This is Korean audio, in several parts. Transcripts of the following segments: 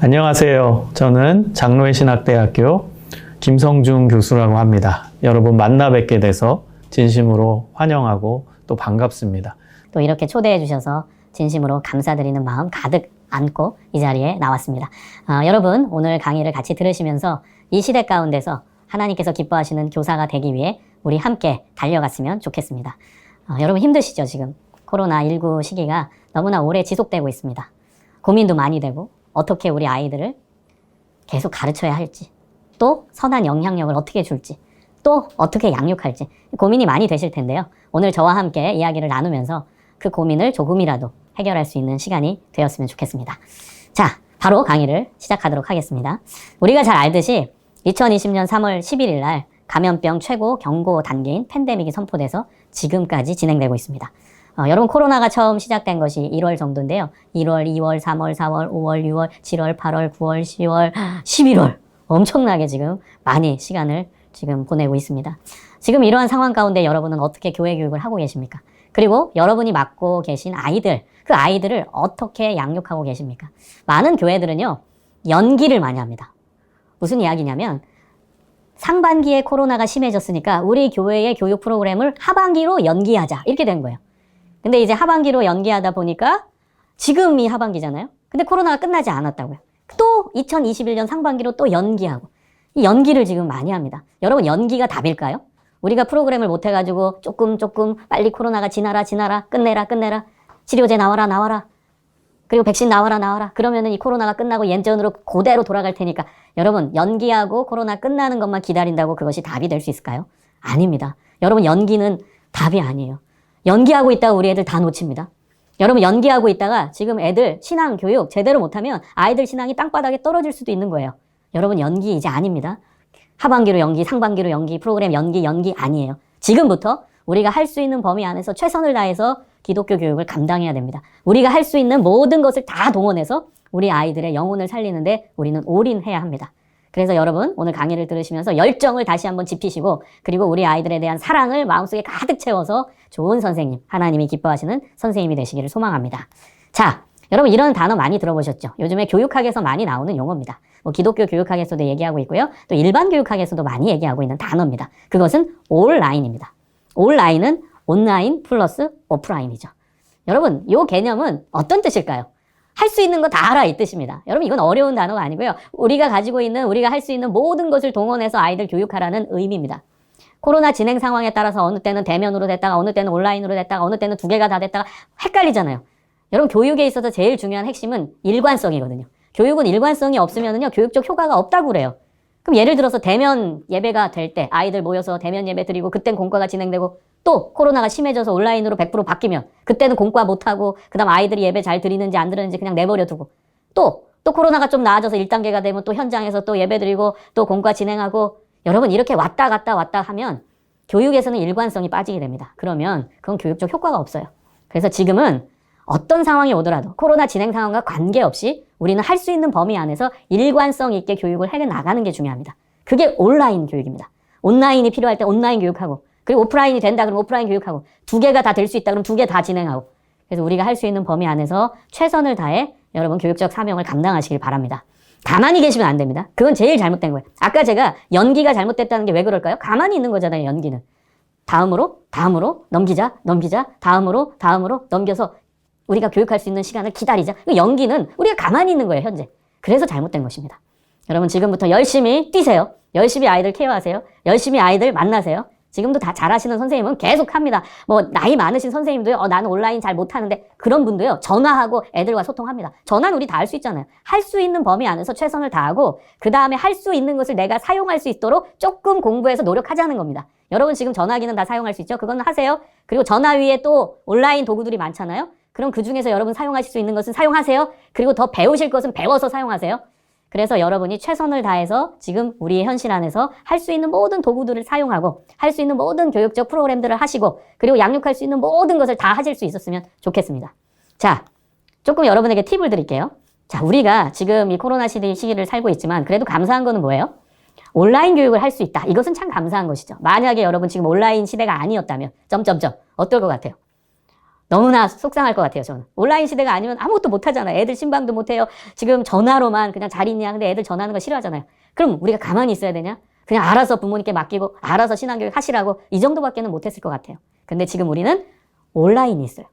안녕하세요. 저는 장로회 신학대학교 김성중 교수라고 합니다. 여러분 만나 뵙게 돼서 진심으로 환영하고 또 반갑습니다. 또 이렇게 초대해 주셔서 진심으로 감사드리는 마음 가득 안고 이 자리에 나왔습니다. 여러분 오늘 강의를 같이 들으시면서 이 시대 가운데서 하나님께서 기뻐하시는 교사가 되기 위해 우리 함께 달려갔으면 좋겠습니다. 여러분 힘드시죠 지금? 코로나19 시기가 너무나 오래 지속되고 있습니다. 고민도 많이 되고 어떻게 우리 아이들을 계속 가르쳐야 할지, 또 선한 영향력을 어떻게 줄지, 또 어떻게 양육할지 고민이 많이 되실 텐데요. 오늘 저와 함께 이야기를 나누면서 그 고민을 조금이라도 해결할 수 있는 시간이 되었으면 좋겠습니다. 자, 바로 강의를 시작하도록 하겠습니다. 우리가 잘 알듯이 2020년 3월 11일 날 감염병 최고 경고 단계인 팬데믹이 선포돼서 지금까지 진행되고 있습니다. 여러분 코로나가 처음 시작된 것이 1월 정도인데요. 1월, 2월, 3월, 4월, 5월, 6월, 7월, 8월, 9월, 10월, 11월 엄청나게 지금 많이 시간을 지금 보내고 있습니다. 지금 이러한 상황 가운데 여러분은 어떻게 교회 교육을 하고 계십니까? 그리고 여러분이 맡고 계신 아이들, 그 아이들을 어떻게 양육하고 계십니까? 많은 교회들은요, 연기를 많이 합니다. 무슨 이야기냐면 상반기에 코로나가 심해졌으니까 우리 교회의 교육 프로그램을 하반기로 연기하자 이렇게 된 거예요. 근데 이제 하반기로 연기하다 보니까 지금이 하반기잖아요. 근데 코로나가 끝나지 않았다고요. 또 2021년 상반기로 또 연기하고 이 연기를 지금 많이 합니다. 여러분 연기가 답일까요? 우리가 프로그램을 못 해가지고 조금 빨리 코로나가 지나라 끝내라 치료제 나와라 그리고 백신 나와라 그러면은 이 코로나가 끝나고 예전으로 그대로 돌아갈 테니까 여러분 연기하고 코로나 끝나는 것만 기다린다고 그것이 답이 될 수 있을까요? 아닙니다. 여러분 연기는 답이 아니에요. 연기하고 있다가 우리 애들 다 놓칩니다. 여러분 연기하고 있다가 지금 애들 신앙 교육 제대로 못하면 아이들 신앙이 땅바닥에 떨어질 수도 있는 거예요. 여러분 연기 이제 아닙니다. 하반기로 연기, 상반기로 연기, 프로그램 연기 아니에요. 지금부터 우리가 할 수 있는 범위 안에서 최선을 다해서 기독교 교육을 감당해야 됩니다. 우리가 할 수 있는 모든 것을 다 동원해서 우리 아이들의 영혼을 살리는데 우리는 올인해야 합니다. 그래서 여러분 오늘 강의를 들으시면서 열정을 다시 한번 지피시고 그리고 우리 아이들에 대한 사랑을 마음속에 가득 채워서 좋은 선생님, 하나님이 기뻐하시는 선생님이 되시기를 소망합니다. 자, 여러분 이런 단어 많이 들어보셨죠? 요즘에 교육학에서 많이 나오는 용어입니다. 뭐 기독교 교육학에서도 얘기하고 있고요. 또 일반 교육학에서도 많이 얘기하고 있는 단어입니다. 그것은 온라인입니다. 온라인은 온라인 플러스 오프라인이죠. 여러분 이 개념은 어떤 뜻일까요? 할 수 있는 거 다 알아 이 뜻입니다. 여러분 이건 어려운 단어가 아니고요. 우리가 가지고 있는 우리가 할 수 있는 모든 것을 동원해서 아이들 교육하라는 의미입니다. 코로나 진행 상황에 따라서 어느 때는 대면으로 됐다가 어느 때는 온라인으로 됐다가 어느 때는 두 개가 다 됐다가 헷갈리잖아요. 여러분 교육에 있어서 제일 중요한 핵심은 일관성이거든요. 교육은 일관성이 없으면은요 교육적 효과가 없다고 그래요. 그럼 예를 들어서 대면 예배가 될 때 아이들 모여서 대면 예배 드리고 그땐 공과가 진행되고 또 코로나가 심해져서 온라인으로 100% 바뀌면 그때는 공과 못하고 그 다음 아이들이 예배 잘 드리는지 안 드리는지 그냥 내버려 두고 또 코로나가 좀 나아져서 1단계가 되면 또 현장에서 또 예배 드리고 또 공과 진행하고 여러분 이렇게 왔다 갔다 하면 교육에서는 일관성이 빠지게 됩니다. 그러면 그건 교육적 효과가 없어요. 그래서 지금은 어떤 상황이 오더라도 코로나 진행 상황과 관계없이 우리는 할 수 있는 범위 안에서 일관성 있게 교육을 해나가는 게 중요합니다. 그게 온라인 교육입니다. 온라인이 필요할 때 온라인 교육하고 그리고 오프라인이 된다 그러면 오프라인 교육하고 두 개가 다 될 수 있다 그러면 두 개 다 진행하고 그래서 우리가 할 수 있는 범위 안에서 최선을 다해 여러분 교육적 사명을 감당하시길 바랍니다. 가만히 계시면 안 됩니다. 그건 제일 잘못된 거예요. 아까 제가 연기가 잘못됐다는 게 왜 그럴까요? 가만히 있는 거잖아요. 연기는. 다음으로 넘기자 다음으로 넘겨서 우리가 교육할 수 있는 시간을 기다리자. 연기는 우리가 가만히 있는 거예요. 현재. 그래서 잘못된 것입니다. 여러분 지금부터 열심히 뛰세요. 열심히 아이들 케어하세요. 열심히 아이들 만나세요. 지금도 다 잘하시는 선생님은 계속 합니다. 뭐 나이 많으신 선생님도요. 나는 온라인 잘 못하는데 그런 분도요. 전화하고 애들과 소통합니다. 전화는 우리 다 할 수 있잖아요. 할 수 있는 범위 안에서 최선을 다하고 그 다음에 할 수 있는 것을 내가 사용할 수 있도록 조금 공부해서 노력하자는 겁니다. 여러분 지금 전화기는 다 사용할 수 있죠? 그건 하세요. 그리고 전화 위에 또 온라인 도구들이 많잖아요. 그럼 그 중에서 여러분 사용하실 수 있는 것은 사용하세요. 그리고 더 배우실 것은 배워서 사용하세요. 그래서 여러분이 최선을 다해서 지금 우리의 현실 안에서 할 수 있는 모든 도구들을 사용하고 할 수 있는 모든 교육적 프로그램들을 하시고 그리고 양육할 수 있는 모든 것을 다 하실 수 있었으면 좋겠습니다. 자, 조금 여러분에게 팁을 드릴게요. 자, 우리가 지금 이 코로나 시기를 살고 있지만 그래도 감사한 거는 뭐예요? 온라인 교육을 할 수 있다. 이것은 참 감사한 것이죠. 만약에 여러분 지금 온라인 시대가 아니었다면 어떨 것 같아요? 너무나 속상할 것 같아요, 저는. 온라인 시대가 아니면 아무것도 못하잖아요. 애들 신방도 못해요. 지금 전화로만 그냥 잘 있냐. 근데 애들 전화하는 거 싫어하잖아요. 그럼 우리가 가만히 있어야 되냐? 그냥 알아서 부모님께 맡기고 알아서 신앙교육 하시라고 이 정도밖에는 못했을 것 같아요. 근데 지금 우리는 온라인이 있어요.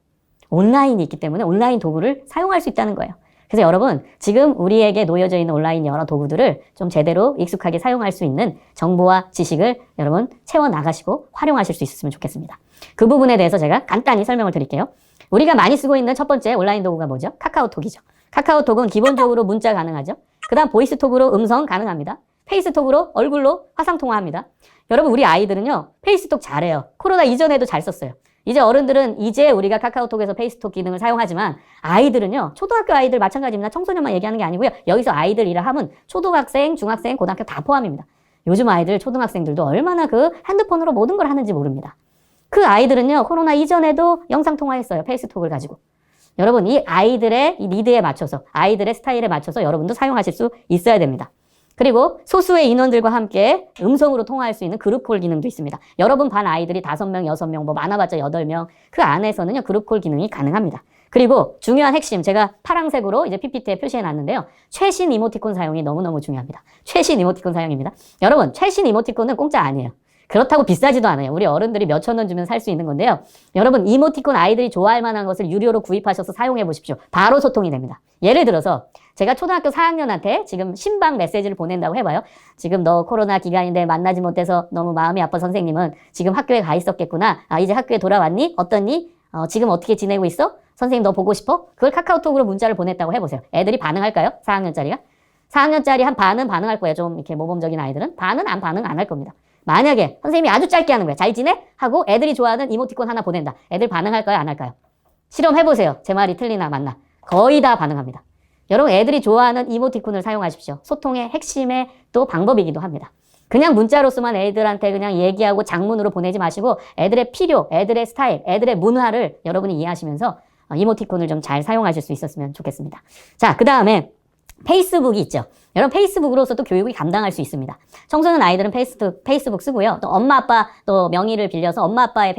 온라인이 있기 때문에 온라인 도구를 사용할 수 있다는 거예요. 그래서 여러분, 지금 우리에게 놓여져 있는 온라인 여러 도구들을 좀 제대로 익숙하게 사용할 수 있는 정보와 지식을 여러분 채워나가시고 활용하실 수 있었으면 좋겠습니다. 그 부분에 대해서 제가 간단히 설명을 드릴게요. 우리가 많이 쓰고 있는 첫 번째 온라인 도구가 뭐죠? 카카오톡이죠. 카카오톡은 기본적으로 문자 가능하죠. 그 다음 보이스톡으로 음성 가능합니다. 페이스톡으로 얼굴로 화상통화합니다. 여러분, 우리 아이들은요, 페이스톡 잘해요. 코로나 이전에도 잘 썼어요. 이제 어른들은 이제 우리가 카카오톡에서 페이스톡 기능을 사용하지만 아이들은요, 초등학교 아이들 마찬가지입니다. 청소년만 얘기하는 게 아니고요. 여기서 아이들이라 하면 초등학생, 중학생, 고등학교 다 포함입니다. 요즘 아이들, 초등학생들도 얼마나 그 핸드폰으로 모든 걸 하는지 모릅니다. 그 아이들은요, 코로나 이전에도 영상통화했어요. 페이스톡을 가지고. 여러분, 이 아이들의 이 니드에 맞춰서, 아이들의 스타일에 맞춰서 여러분도 사용하실 수 있어야 됩니다. 그리고 소수의 인원들과 함께 음성으로 통화할 수 있는 그룹콜 기능도 있습니다. 여러분 반 아이들이 5명, 6명, 뭐 많아봤자 8명, 그 안에서는요, 그룹콜 기능이 가능합니다. 그리고 중요한 핵심, 제가 파란색으로 이제 PPT에 표시해 놨는데요. 최신 이모티콘 사용이 너무너무 중요합니다. 최신 이모티콘 사용입니다. 여러분, 최신 이모티콘은 공짜 아니에요. 그렇다고 비싸지도 않아요. 우리 어른들이 몇천 원 주면 살 수 있는 건데요. 여러분, 이모티콘 아이들이 좋아할 만한 것을 유료로 구입하셔서 사용해 보십시오. 바로 소통이 됩니다. 예를 들어서 제가 초등학교 4학년한테 지금 신방 메시지를 보낸다고 해봐요. 지금 너 코로나 기간인데 만나지 못해서 너무 마음이 아파 선생님은 지금 학교에 가 있었겠구나. 아, 이제 학교에 돌아왔니? 어떻니? 지금 어떻게 지내고 있어? 선생님 너 보고 싶어? 그걸 카카오톡으로 문자를 보냈다고 해보세요. 애들이 반응할까요? 4학년짜리가? 4학년짜리 한 반은 반응할 거예요. 좀 이렇게 모범적인 아이들은. 반은 반응 안 할 겁니다. 만약에 선생님이 아주 짧게 하는 거야. 잘 지내? 하고 애들이 좋아하는 이모티콘 하나 보낸다. 애들 반응할까요? 안 할까요? 실험해보세요. 제 말이 틀리나 맞나. 거의 다 반응합니다. 여러분, 애들이 좋아하는 이모티콘을 사용하십시오. 소통의 핵심의 또 방법이기도 합니다. 그냥 문자로서만 애들한테 그냥 얘기하고 장문으로 보내지 마시고 애들의 필요, 애들의 스타일, 애들의 문화를 여러분이 이해하시면서 이모티콘을 좀 잘 사용하실 수 있었으면 좋겠습니다. 자, 그 다음에 페이스북이 있죠. 여러분, 페이스북으로서도 교육이 감당할 수 있습니다. 청소년 아이들은 페이스북 쓰고요. 또 엄마 아빠 또 명의를 빌려서 엄마 아빠의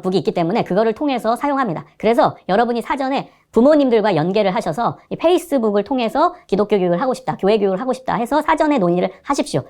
북이 있기 때문에 그거를 통해서 사용합니다. 그래서 여러분이 사전에 부모님들과 연계를 하셔서 이 페이스북을 통해서 기독교 교육을 하고 싶다, 교회 교육을 하고 싶다 해서 사전에 논의를 하십시오.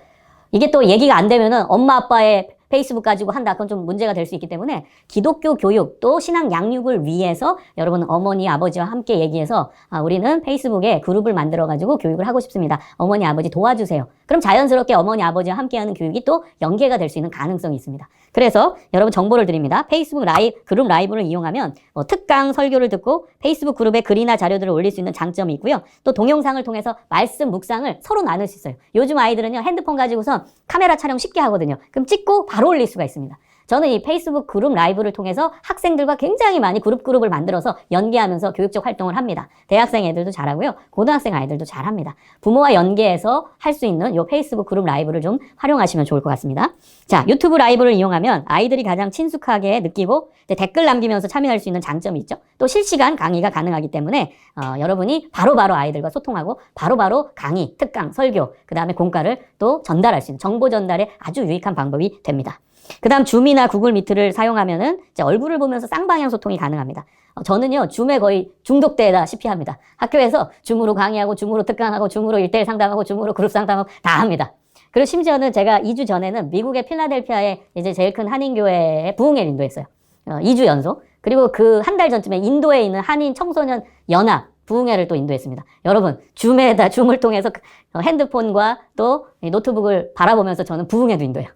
이게 또 얘기가 안 되면은 엄마 아빠의 페이스북 가지고 한다. 그건 좀 문제가 될 수 있기 때문에 기독교 교육 또 신앙 양육을 위해서 여러분 어머니 아버지와 함께 얘기해서 우리는 페이스북에 그룹을 만들어 가지고 교육을 하고 싶습니다. 어머니 아버지 도와주세요. 그럼 자연스럽게 어머니 아버지와 함께하는 교육이 또 연계가 될 수 있는 가능성이 있습니다. 그래서 여러분 정보를 드립니다. 페이스북 그룹 라이브를 이용하면 특강 설교를 듣고 페이스북 그룹에 글이나 자료들을 올릴 수 있는 장점이 있고요. 또 동영상을 통해서 말씀 묵상을 서로 나눌 수 있어요. 요즘 아이들은요, 핸드폰 가지고서 카메라 촬영 쉽게 하거든요. 그럼 찍고 바로 올릴 수가 있습니다. 저는 이 페이스북 그룹 라이브를 통해서 학생들과 굉장히 많이 그룹을 만들어서 연계하면서 교육적 활동을 합니다. 대학생 애들도 잘하고요. 고등학생 아이들도 잘합니다. 부모와 연계해서 할 수 있는 이 페이스북 그룹 라이브를 좀 활용하시면 좋을 것 같습니다. 자, 유튜브 라이브를 이용하면 아이들이 가장 친숙하게 느끼고 댓글 남기면서 참여할 수 있는 장점이 있죠. 또 실시간 강의가 가능하기 때문에 여러분이 바로바로 아이들과 소통하고 바로바로 강의, 특강, 설교, 그 다음에 공과를 또 전달할 수 있는 정보 전달에 아주 유익한 방법이 됩니다. 그 다음 줌이나 구글 미트를 사용하면은 이제 얼굴을 보면서 쌍방향 소통이 가능합니다. 저는요, 줌에 거의 중독되다시피 합니다. 학교에서 줌으로 강의하고, 줌으로 특강하고, 줌으로 1:1 상담하고, 줌으로 그룹 상담하고 다 합니다. 그리고 심지어는 제가 2주 전에는 미국의 필라델피아에 이제 제일 큰 한인교회에 부흥회를 인도했어요. 2주 연속. 그리고 그 한 달 전쯤에 인도에 있는 한인 청소년 연합 부흥회를 또 인도했습니다. 여러분, 줌을 통해서 핸드폰과 또 노트북을 바라보면서 저는 부흥회도 인도해요.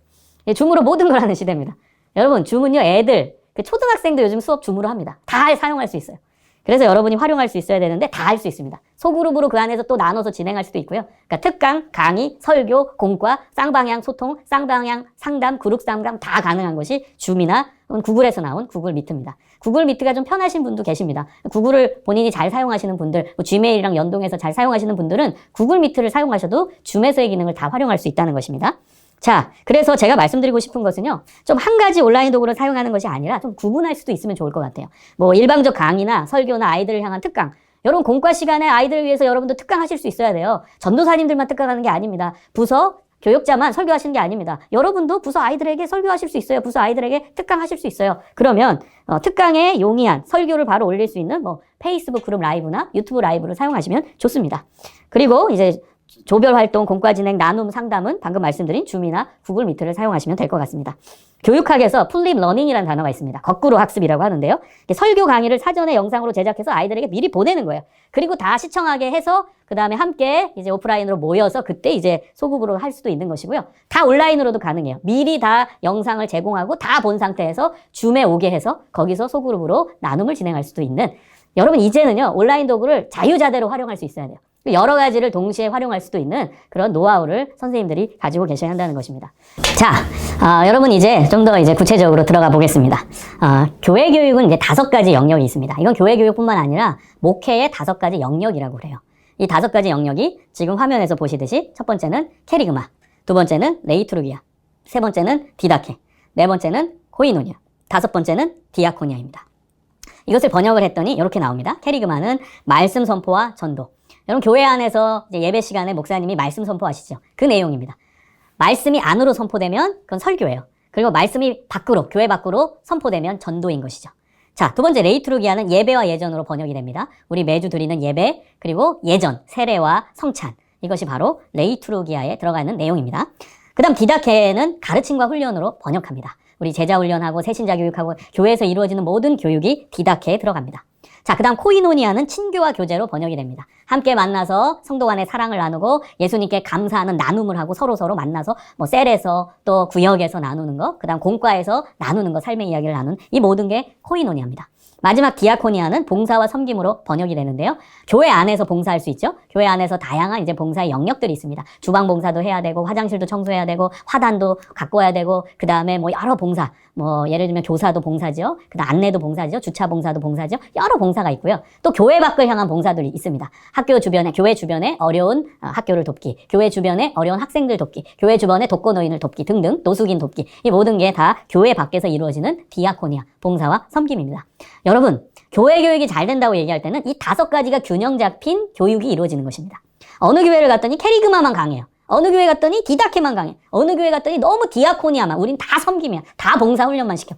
줌으로 모든 걸 하는 시대입니다. 여러분, 줌은요, 애들, 초등학생도 요즘 수업 줌으로 합니다. 다 사용할 수 있어요. 그래서 여러분이 활용할 수 있어야 되는데 다 할 수 있습니다. 소그룹으로 그 안에서 또 나눠서 진행할 수도 있고요. 그러니까 특강, 강의, 설교, 공과, 쌍방향 소통, 쌍방향 상담, 그룹 상담 다 가능한 것이 줌이나 구글에서 나온 구글 미트입니다. 구글 미트가 좀 편하신 분도 계십니다. 구글을 본인이 잘 사용하시는 분들, 지메일이랑 연동해서 잘 사용하시는 분들은 구글 미트를 사용하셔도 줌에서의 기능을 다 활용할 수 있다는 것입니다. 자, 그래서 제가 말씀드리고 싶은 것은요, 좀 한 가지 온라인 도구를 사용하는 것이 아니라 좀 구분할 수도 있으면 좋을 것 같아요. 뭐 일방적 강의나 설교나 아이들을 향한 특강, 여러분 공과 시간에 아이들을 위해서 여러분도 특강하실 수 있어야 돼요. 전도사님들만 특강하는 게 아닙니다. 부서, 교육자만 설교하시는 게 아닙니다. 여러분도 부서 아이들에게 설교하실 수 있어요. 부서 아이들에게 특강하실 수 있어요. 그러면 특강에 용이한 설교를 바로 올릴 수 있는 뭐 페이스북 그룹 라이브나 유튜브 라이브를 사용하시면 좋습니다. 그리고 이제 조별 활동, 공과 진행, 나눔, 상담은 방금 말씀드린 줌이나 구글 미트를 사용하시면 될 것 같습니다. 교육학에서 플립 러닝이라는 단어가 있습니다. 거꾸로 학습이라고 하는데요. 설교 강의를 사전에 영상으로 제작해서 아이들에게 미리 보내는 거예요. 그리고 다 시청하게 해서 그 다음에 함께 이제 오프라인으로 모여서 그때 이제 소극으로 할 수도 있는 것이고요. 다 온라인으로도 가능해요. 미리 다 영상을 제공하고 다 본 상태에서 줌에 오게 해서 거기서 소그룹으로 나눔을 진행할 수도 있는, 여러분 이제는요 온라인 도구를 자유자재로 활용할 수 있어야 돼요. 여러 가지를 동시에 활용할 수도 있는 그런 노하우를 선생님들이 가지고 계셔야 한다는 것입니다. 자, 여러분 이제 좀 더 이제 구체적으로 들어가 보겠습니다. 교회 교육은 이제 5가지 영역이 있습니다. 이건 교회 교육뿐만 아니라 목회의 5가지 영역이라고 그래요. 이 5가지 영역이 지금 화면에서 보시듯이 첫 번째는 캐리그마, 두 번째는 레이투르기아, 세 번째는 디다케, 네 번째는 코이노니아, 다섯 번째는 디아코니아입니다. 이것을 번역을 했더니 이렇게 나옵니다. 캐리그마는 말씀 선포와 전도. 여러분 교회 안에서 이제 예배 시간에 목사님이 말씀 선포하시죠. 그 내용입니다. 말씀이 안으로 선포되면 그건 설교예요. 그리고 말씀이 밖으로, 교회 밖으로 선포되면 전도인 것이죠. 자, 두 번째 레이투르기아는 예배와 예전으로 번역이 됩니다. 우리 매주 드리는 예배, 그리고 예전, 세례와 성찬. 이것이 바로 레이투르기아에 들어가 있는 내용입니다. 그 다음 디다케는 가르침과 훈련으로 번역합니다. 우리 제자 훈련하고 새신자 교육하고 교회에서 이루어지는 모든 교육이 디다케에 들어갑니다. 자, 그 다음 코이노니아는 친교와 교제로 번역이 됩니다. 함께 만나서 성도 간의 사랑을 나누고 예수님께 감사하는 나눔을 하고 서로서로 만나서 뭐 셀에서 또 구역에서 나누는 거, 그 다음 공과에서 나누는 거, 삶의 이야기를 나누는 이 모든 게 코이노니아입니다. 마지막 디아코니아는 봉사와 섬김으로 번역이 되는데요. 교회 안에서 봉사할 수 있죠. 교회 안에서 다양한 이제 봉사의 영역들이 있습니다. 주방 봉사도 해야 되고 화장실도 청소해야 되고 화단도 갖고 와야 되고 그 다음에 뭐 여러 봉사, 뭐 예를 들면 교사도 봉사죠. 그다음 안내도 봉사죠. 주차 봉사도 봉사죠. 여러 봉사가 있고요. 또 교회 밖을 향한 봉사들이 있습니다. 학교 주변에, 교회 주변에 어려운 학교를 돕기, 교회 주변에 어려운 학생들 돕기, 교회 주변에 독거노인을 돕기 등등, 노숙인 돕기, 이 모든 게 다 교회 밖에서 이루어지는 디아코니아, 봉사와 섬김입니다. 여러분, 교회 교육이 잘 된다고 얘기할 때는 이 5가지가 균형 잡힌 교육이 이루어지는 것입니다. 어느 교회를 갔더니 캐리그마만 강해요. 어느 교회 갔더니 디다케만 강해. 어느 교회 갔더니 너무 디아코니아만, 우린 다 섬김이야. 다 봉사훈련만 시켜.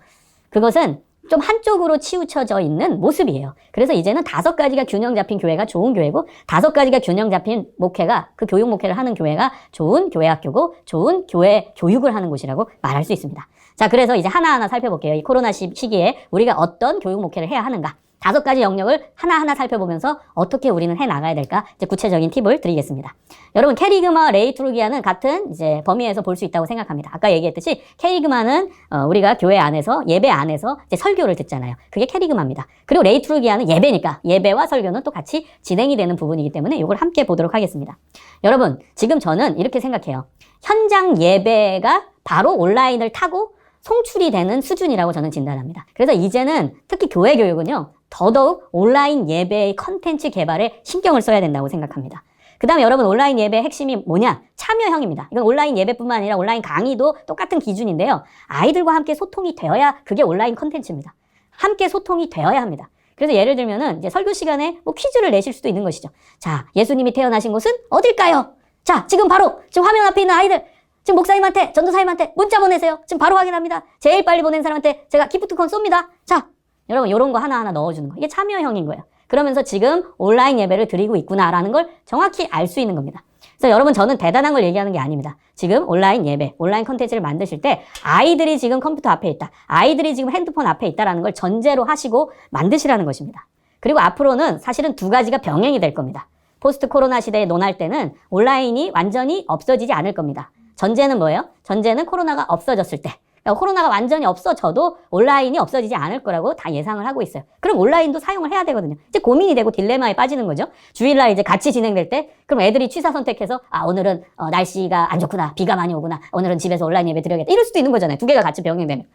그것은 좀 한쪽으로 치우쳐져 있는 모습이에요. 그래서 이제는 5가지가 균형 잡힌 교회가 좋은 교회고 5가지가 균형 잡힌 목회가, 그 교육 목회를 하는 교회가 좋은 교회학교고 좋은 교회 교육을 하는 곳이라고 말할 수 있습니다. 자, 그래서 이제 하나하나 살펴볼게요. 이 코로나 시기에 우리가 어떤 교육 목회를 해야 하는가. 5가지 영역을 하나하나 살펴보면서 어떻게 우리는 해 나가야 될까? 이제 구체적인 팁을 드리겠습니다. 여러분, 캐리그마, 레이투르기아는 같은 이제 범위에서 볼 수 있다고 생각합니다. 아까 얘기했듯이 캐리그마는 우리가 교회 안에서, 예배 안에서 이제 설교를 듣잖아요. 그게 캐리그마입니다. 그리고 레이투르기아는 예배니까 예배와 설교는 또 같이 진행이 되는 부분이기 때문에 이걸 함께 보도록 하겠습니다. 여러분, 지금 저는 이렇게 생각해요. 현장 예배가 바로 온라인을 타고 송출이 되는 수준이라고 저는 진단합니다. 그래서 이제는 특히 교회 교육은요, 더더욱 온라인 예배의 컨텐츠 개발에 신경을 써야 된다고 생각합니다. 그 다음에 여러분, 온라인 예배의 핵심이 뭐냐? 참여형입니다. 이건 온라인 예배뿐만 아니라 온라인 강의도 똑같은 기준인데요. 아이들과 함께 소통이 되어야 그게 온라인 컨텐츠입니다. 함께 소통이 되어야 합니다. 그래서 예를 들면은 이제 설교 시간에 뭐 퀴즈를 내실 수도 있는 것이죠. 자, 예수님이 태어나신 곳은 어딜까요? 자, 지금 바로 지금 화면 앞에 있는 아이들, 지금 목사님한테, 전도사님한테 문자 보내세요. 지금 바로 확인합니다. 제일 빨리 보낸 사람한테 제가 기프트콘 쏩니다. 자, 여러분, 이런 거 하나하나 넣어주는 거. 이게 참여형인 거예요. 그러면서 지금 온라인 예배를 드리고 있구나라는 걸 정확히 알 수 있는 겁니다. 그래서 여러분, 저는 대단한 걸 얘기하는 게 아닙니다. 지금 온라인 예배, 온라인 컨텐츠를 만드실 때 아이들이 지금 컴퓨터 앞에 있다, 아이들이 지금 핸드폰 앞에 있다라는 걸 전제로 하시고 만드시라는 것입니다. 그리고 앞으로는 사실은 2가지가 병행이 될 겁니다. 포스트 코로나 시대에 논할 때는 온라인이 완전히 없어지지 않을 겁니다. 전제는 뭐예요? 전제는 코로나가 없어졌을 때. 그러니까 코로나가 완전히 없어져도 온라인이 없어지지 않을 거라고 다 예상을 하고 있어요. 그럼 온라인도 사용을 해야 되거든요. 이제 고민이 되고 딜레마에 빠지는 거죠. 주일날 이제 같이 진행될 때, 그럼 애들이 취사 선택해서, 아, 오늘은 날씨가 안 좋구나, 비가 많이 오구나, 오늘은 집에서 온라인 예배 드려야겠다, 이럴 수도 있는 거잖아요. 2개가 같이 병행되면.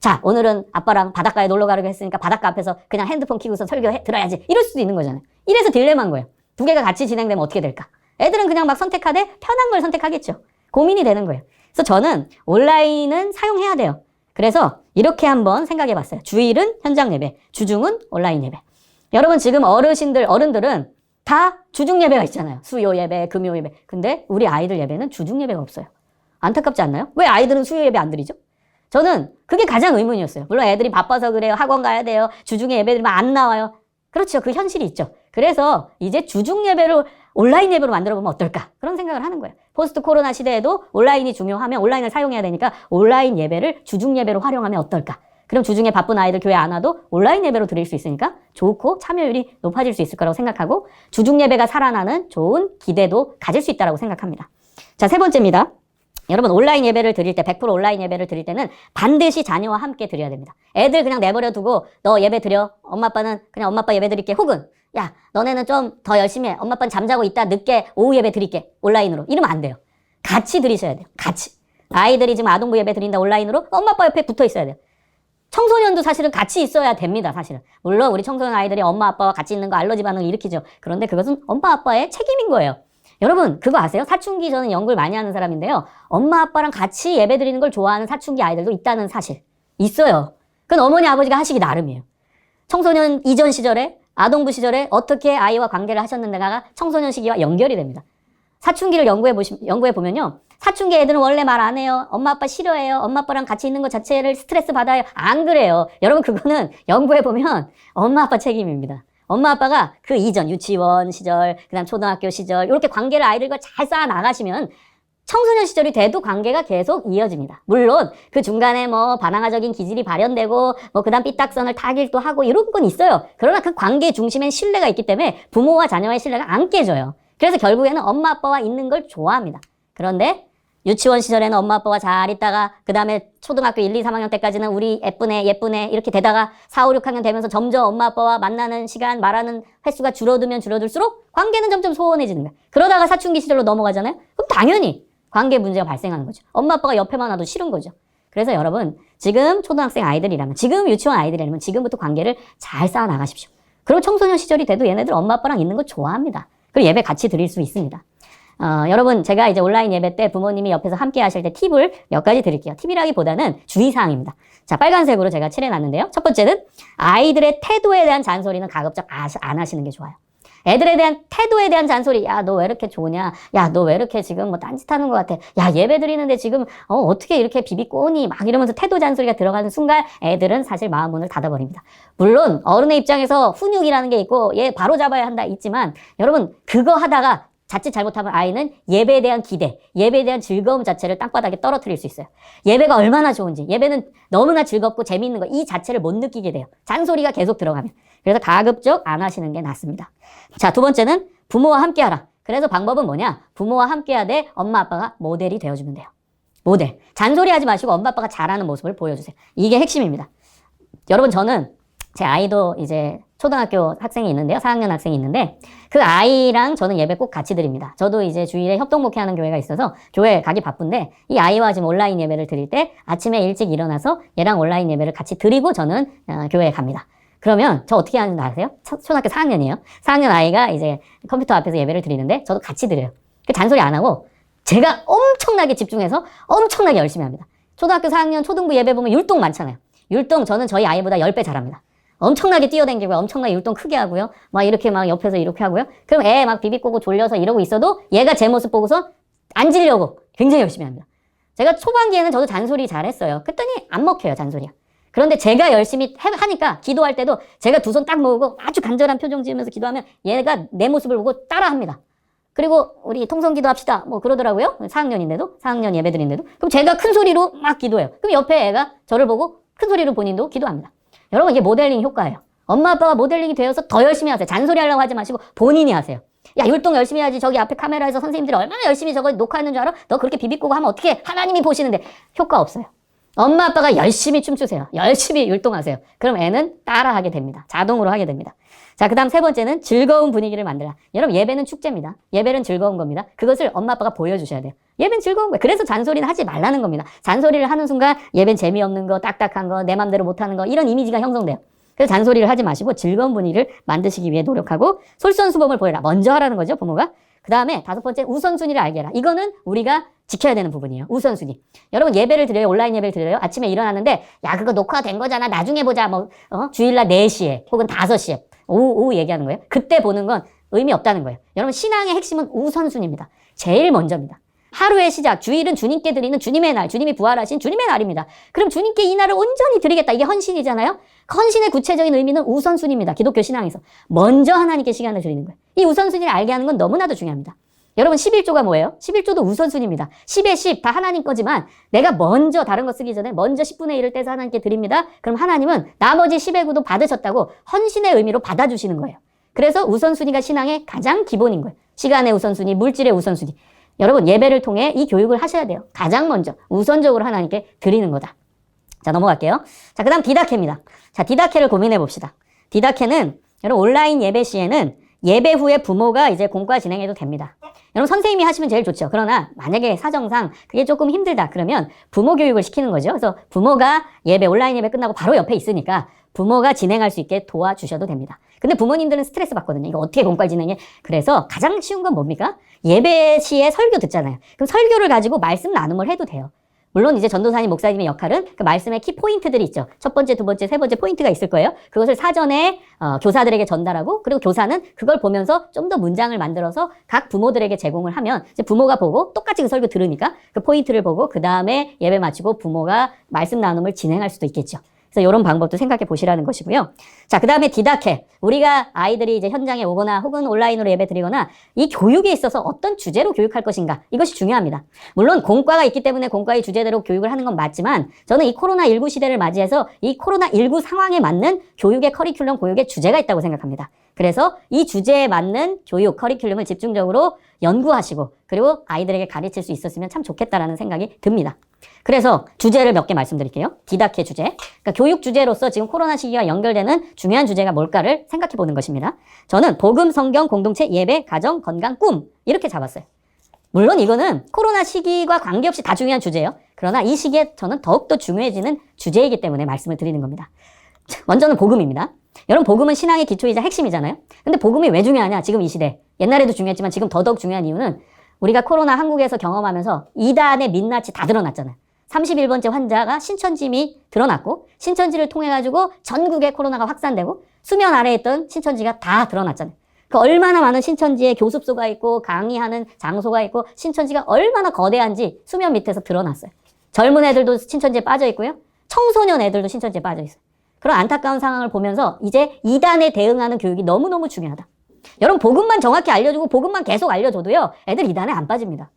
자, 오늘은 아빠랑 바닷가에 놀러 가려고 했으니까 바닷가 앞에서 그냥 핸드폰 켜고서 설교 들어야지, 이럴 수도 있는 거잖아요. 이래서 딜레마인 거예요. 2개가 같이 진행되면 어떻게 될까? 애들은 그냥 막 선택하되 편한 걸 선택하겠죠. 고민이 되는 거예요. 그래서 저는 온라인은 사용해야 돼요. 그래서 이렇게 한번 생각해 봤어요. 주일은 현장 예배, 주중은 온라인 예배. 여러분, 지금 어른들은 다 주중 예배가 있잖아요. 수요 예배, 금요 예배. 근데 우리 아이들 예배는 주중 예배가 없어요. 안타깝지 않나요? 왜 아이들은 수요 예배 안 드리죠? 저는 그게 가장 의문이었어요. 물론 애들이 바빠서 그래요. 학원 가야 돼요. 주중에 예배 드리면 안 나와요. 그렇죠. 그 현실이 있죠. 그래서 이제 주중 예배를 온라인 예배로 만들어 보면 어떨까? 그런 생각을 하는 거예요. 포스트 코로나 시대에도 온라인이 중요하면 온라인을 사용해야 되니까 온라인 예배를 주중 예배로 활용하면 어떨까? 그럼 주중에 바쁜 아이들 교회 안 와도 온라인 예배로 드릴 수 있으니까 좋고 참여율이 높아질 수 있을 거라고 생각하고 주중 예배가 살아나는 좋은 기대도 가질 수 있다고 생각합니다. 자, 세 번째입니다. 여러분 온라인 예배를 드릴 때 100% 온라인 예배를 드릴 때는 반드시 자녀와 함께 드려야 됩니다. 애들 그냥 내버려 두고 너 예배 드려. 엄마 아빠는 그냥 엄마 아빠 예배 드릴게. 혹은 야 너네는 좀 더 열심히 해. 엄마 아빠는 잠자고 있다 늦게 오후 예배 드릴게. 온라인으로. 이러면 안 돼요. 같이 드리셔야 돼요. 같이. 아이들이 지금 아동부 예배 드린다 온라인으로 엄마 아빠 옆에 붙어 있어야 돼요. 청소년도 사실은 같이 있어야 됩니다. 사실은. 물론 우리 청소년 아이들이 엄마 아빠와 같이 있는 거 알러지 반응을 일으키죠. 그런데 그것은 엄마 아빠의 책임인 거예요. 여러분 그거 아세요? 사춘기 저는 연구를 많이 하는 사람인데요. 엄마 아빠랑 같이 예배 드리는 걸 좋아하는 사춘기 아이들도 있다는 사실 있어요. 그건 어머니 아버지가 하시기 나름이에요. 청소년 이전 시절에 아동부 시절에 어떻게 아이와 관계를 하셨는가가 청소년 시기와 연결이 됩니다. 사춘기를 연구해 보면요. 사춘기 애들은 원래 말 안 해요. 엄마 아빠 싫어해요. 엄마 아빠랑 같이 있는 것 자체를 스트레스 받아요. 안 그래요. 여러분 그거는 연구해 보면 엄마 아빠 책임입니다. 엄마 아빠가 그 이전 유치원 시절, 그다음 초등학교 시절 이렇게 관계를 아이들과 잘 쌓아 나가시면 청소년 시절이 돼도 관계가 계속 이어집니다. 물론 그 중간에 뭐 반항아적인 기질이 발현되고 뭐 그다음 삐딱선을 타길도 하고 이런 건 있어요. 그러나 그 관계 중심엔 신뢰가 있기 때문에 부모와 자녀의 신뢰가 안 깨져요. 그래서 결국에는 엄마 아빠와 있는 걸 좋아합니다. 그런데 유치원 시절에는 엄마 아빠와 잘 있다가 그 다음에 초등학교 1, 2, 3학년 때까지는 우리 예쁘네 이렇게 되다가 4, 5, 6학년 되면서 점점 엄마 아빠와 만나는 시간 말하는 횟수가 줄어들면 줄어들수록 관계는 점점 소원해지는 거예요. 그러다가 사춘기 시절로 넘어가잖아요. 그럼 당연히 관계 문제가 발생하는 거죠. 엄마 아빠가 옆에만 와도 싫은 거죠. 그래서 여러분 지금 초등학생 아이들이라면 지금 유치원 아이들이라면 지금부터 관계를 잘 쌓아 나가십시오. 그리고 청소년 시절이 돼도 얘네들 엄마 아빠랑 있는 거 좋아합니다. 그리고 예배 같이 드릴 수 있습니다. 여러분 제가 이제 온라인 예배 때 부모님이 옆에서 함께 하실 때 팁을 몇 가지 드릴게요. 팁이라기보다는 주의사항입니다. 자, 빨간색으로 제가 칠해놨는데요. 첫 번째는 아이들의 태도에 대한 잔소리는 가급적 안 하시는 게 좋아요. 애들에 대한 태도에 대한 잔소리. 야, 너 왜 이렇게 좋냐? 야, 너 왜 이렇게 지금 뭐 딴짓하는 것 같아? 야, 예배 드리는데 지금 어떻게 이렇게 비비꼬니? 막 이러면서 태도 잔소리가 들어가는 순간 애들은 사실 마음 문을 닫아버립니다. 물론 어른의 입장에서 훈육이라는 게 있고 얘 바로 잡아야 한다 있지만 여러분 그거 하다가 자칫 잘못하면 아이는 예배에 대한 기대, 예배에 대한 즐거움 자체를 땅바닥에 떨어뜨릴 수 있어요. 예배가 얼마나 좋은지, 예배는 너무나 즐겁고 재미있는 거, 이 자체를 못 느끼게 돼요. 잔소리가 계속 들어가면. 그래서 가급적 안 하시는 게 낫습니다. 자, 두 번째는 부모와 함께 하라. 그래서 방법은 뭐냐? 부모와 함께 하되 엄마 아빠가 모델이 되어주면 돼요. 모델. 잔소리 하지 마시고 엄마 아빠가 잘하는 모습을 보여주세요. 이게 핵심입니다. 여러분 저는 제 아이도 이제 초등학교 학생이 있는데요. 4학년 학생이 있는데 그 아이랑 저는 예배 꼭 같이 드립니다. 저도 이제 주일에 협동목회하는 교회가 있어서 교회 가기 바쁜데 이 아이와 지금 온라인 예배를 드릴 때 아침에 일찍 일어나서 얘랑 온라인 예배를 같이 드리고 저는 교회에 갑니다. 그러면 저 어떻게 하는지 아세요? 초등학교 4학년이에요. 4학년 아이가 이제 컴퓨터 앞에서 예배를 드리는데 저도 같이 드려요. 그 잔소리 안 하고 제가 엄청나게 집중해서 엄청나게 열심히 합니다. 초등학교 4학년 초등부 예배 보면 율동 많잖아요. 율동 저는 저희 아이보다 10배 잘합니다. 엄청나게 뛰어다니고 엄청나게 율동 크게 하고요. 막 이렇게 막 옆에서 이렇게 하고요. 그럼 애 막 비비꼬고 졸려서 이러고 있어도 얘가 제 모습 보고서 앉으려고 굉장히 열심히 합니다. 제가 초반기에는 저도 잔소리 잘했어요. 그랬더니 안 먹혀요, 잔소리가. 그런데 제가 열심히 하니까 기도할 때도 제가 두 손 딱 모으고 아주 간절한 표정 지으면서 기도하면 얘가 내 모습을 보고 따라합니다. 그리고 우리 통성기도 합시다. 뭐 그러더라고요. 4학년인데도 4학년 예배드린데도. 그럼 제가 큰 소리로 막 기도해요. 그럼 옆에 애가 저를 보고 큰 소리로 본인도 기도합니다. 여러분 이게 모델링 효과예요. 엄마 아빠가 모델링이 되어서 더 열심히 하세요. 잔소리 하려고 하지 마시고 본인이 하세요. 야 율동 열심히 해야지. 저기 앞에 카메라에서 선생님들이 얼마나 열심히 저거 녹화했는 줄 알아? 너 그렇게 비비꼬고 하면 어떻게 하나님이 보시는데. 효과 없어요. 엄마 아빠가 열심히 춤추세요. 열심히 율동하세요. 그럼 애는 따라하게 됩니다. 자동으로 하게 됩니다. 자, 그 다음 세 번째는 즐거운 분위기를 만들라. 여러분 예배는 축제입니다. 예배는 즐거운 겁니다. 그것을 엄마 아빠가 보여주셔야 돼요. 예배는 즐거운 거예요. 그래서 잔소리는 하지 말라는 겁니다. 잔소리를 하는 순간 예배는 재미없는 거, 딱딱한 거, 내 맘대로 못하는 거 이런 이미지가 형성돼요. 그래서 잔소리를 하지 마시고 즐거운 분위기를 만드시기 위해 노력하고 솔선수범을 보여라. 먼저 하라는 거죠, 부모가. 그 다음에 다섯 번째 우선순위를 알게 해라. 이거는 우리가 지켜야 되는 부분이에요. 우선순위. 여러분 예배를 드려요. 온라인 예배를 드려요. 아침에 일어났는데 야 그거 녹화된 거잖아. 나중에 보자. 뭐 주일날 4시에 혹은 5시에 오후 얘기하는 거예요. 그때 보는 건 의미 없다는 거예요. 여러분 신앙의 핵심은 우선순위입니다. 제일 먼저입니다. 하루의 시작, 주일은 주님께 드리는 주님의 날, 주님이 부활하신 주님의 날입니다. 그럼 주님께 이 날을 온전히 드리겠다. 이게 헌신이잖아요. 헌신의 구체적인 의미는 우선순위입니다. 기독교 신앙에서. 먼저 하나님께 시간을 드리는 거예요. 이 우선순위를 알게 하는 건 너무나도 중요합니다. 여러분 11조가 뭐예요? 11조도 우선순위입니다. 10의 10 다 하나님 거지만 내가 먼저 다른 거 쓰기 전에 먼저 10분의 1을 떼서 하나님께 드립니다. 그럼 하나님은 나머지 10의 9도 받으셨다고 헌신의 의미로 받아주시는 거예요. 그래서 우선순위가 신앙의 가장 기본인 거예요. 시간의 우선순위, 물질의 우선순위. 여러분 예배를 통해 이 교육을 하셔야 돼요. 가장 먼저 우선적으로 하나님께 드리는 거다. 자 넘어갈게요. 자 그다음 디다케입니다. 자 디다케를 고민해 봅시다. 디다케는 여러분 온라인 예배 시에는 예배 후에 부모가 이제 공과 진행해도 됩니다. 여러분 선생님이 하시면 제일 좋죠. 그러나 만약에 사정상 그게 조금 힘들다 그러면 부모 교육을 시키는 거죠. 그래서 부모가 예배 온라인 예배 끝나고 바로 옆에 있으니까 부모가 진행할 수 있게 도와주셔도 됩니다. 근데 부모님들은 스트레스 받거든요. 이거 어떻게 공과 진행해? 그래서 가장 쉬운 건 뭡니까? 예배 시에 설교 듣잖아요. 그럼 설교를 가지고 말씀 나눔을 해도 돼요. 물론 이제 전도사님, 목사님의 역할은 그 말씀의 키 포인트들이 있죠. 첫 번째, 두 번째, 세 번째 포인트가 있을 거예요. 그것을 사전에 교사들에게 전달하고 그리고 교사는 그걸 보면서 좀 더 문장을 만들어서 각 부모들에게 제공을 하면 이제 부모가 보고 똑같이 그 설교 들으니까 그 포인트를 보고 그 다음에 예배 마치고 부모가 말씀 나눔을 진행할 수도 있겠죠. 그래서 이런 방법도 생각해 보시라는 것이고요. 자, 그 다음에 디다케. 우리가 아이들이 이제 현장에 오거나 혹은 온라인으로 예배 드리거나 이 교육에 있어서 어떤 주제로 교육할 것인가. 이것이 중요합니다. 물론 공과가 있기 때문에 공과의 주제대로 교육을 하는 건 맞지만 저는 이 코로나19 시대를 맞이해서 이 코로나19 상황에 맞는 교육의 커리큘럼, 교육의 주제가 있다고 생각합니다. 그래서 이 주제에 맞는 교육, 커리큘럼을 집중적으로 연구하시고 그리고 아이들에게 가르칠 수 있었으면 참 좋겠다라는 생각이 듭니다. 그래서 주제를 몇 개 말씀드릴게요. 디다케 주제. 그러니까 교육 주제로서 지금 코로나 시기와 연결되는 중요한 주제가 뭘까를 생각해 보는 것입니다. 저는 복음, 성경, 공동체, 예배, 가정, 건강, 꿈 이렇게 잡았어요. 물론 이거는 코로나 시기와 관계없이 다 중요한 주제예요. 그러나 이 시기에 저는 더욱더 중요해지는 주제이기 때문에 말씀을 드리는 겁니다. 먼저는 복음입니다. 여러분 복음은 신앙의 기초이자 핵심이잖아요. 근데 복음이 왜 중요하냐? 지금 이 시대. 옛날에도 중요했지만 지금 더더욱 중요한 이유는 우리가 코로나 한국에서 경험하면서 이단의 민낯이 다 드러났잖아요. 31번째 환자가 신천지임이 드러났고 신천지를 통해 가지고 전국에 코로나가 확산되고 수면 아래에 있던 신천지가 다 드러났잖아요. 그 얼마나 많은 신천지에 교습소가 있고 강의하는 장소가 있고 신천지가 얼마나 거대한지 수면 밑에서 드러났어요. 젊은 애들도 신천지에 빠져 있고요. 청소년 애들도 신천지에 빠져 있어요. 그런 안타까운 상황을 보면서 이제 이단에 대응하는 교육이 너무너무 중요하다. 여러분 복음만 정확히 알려주고 복음만 계속 알려줘도요. 애들 이단에 안 빠집니다.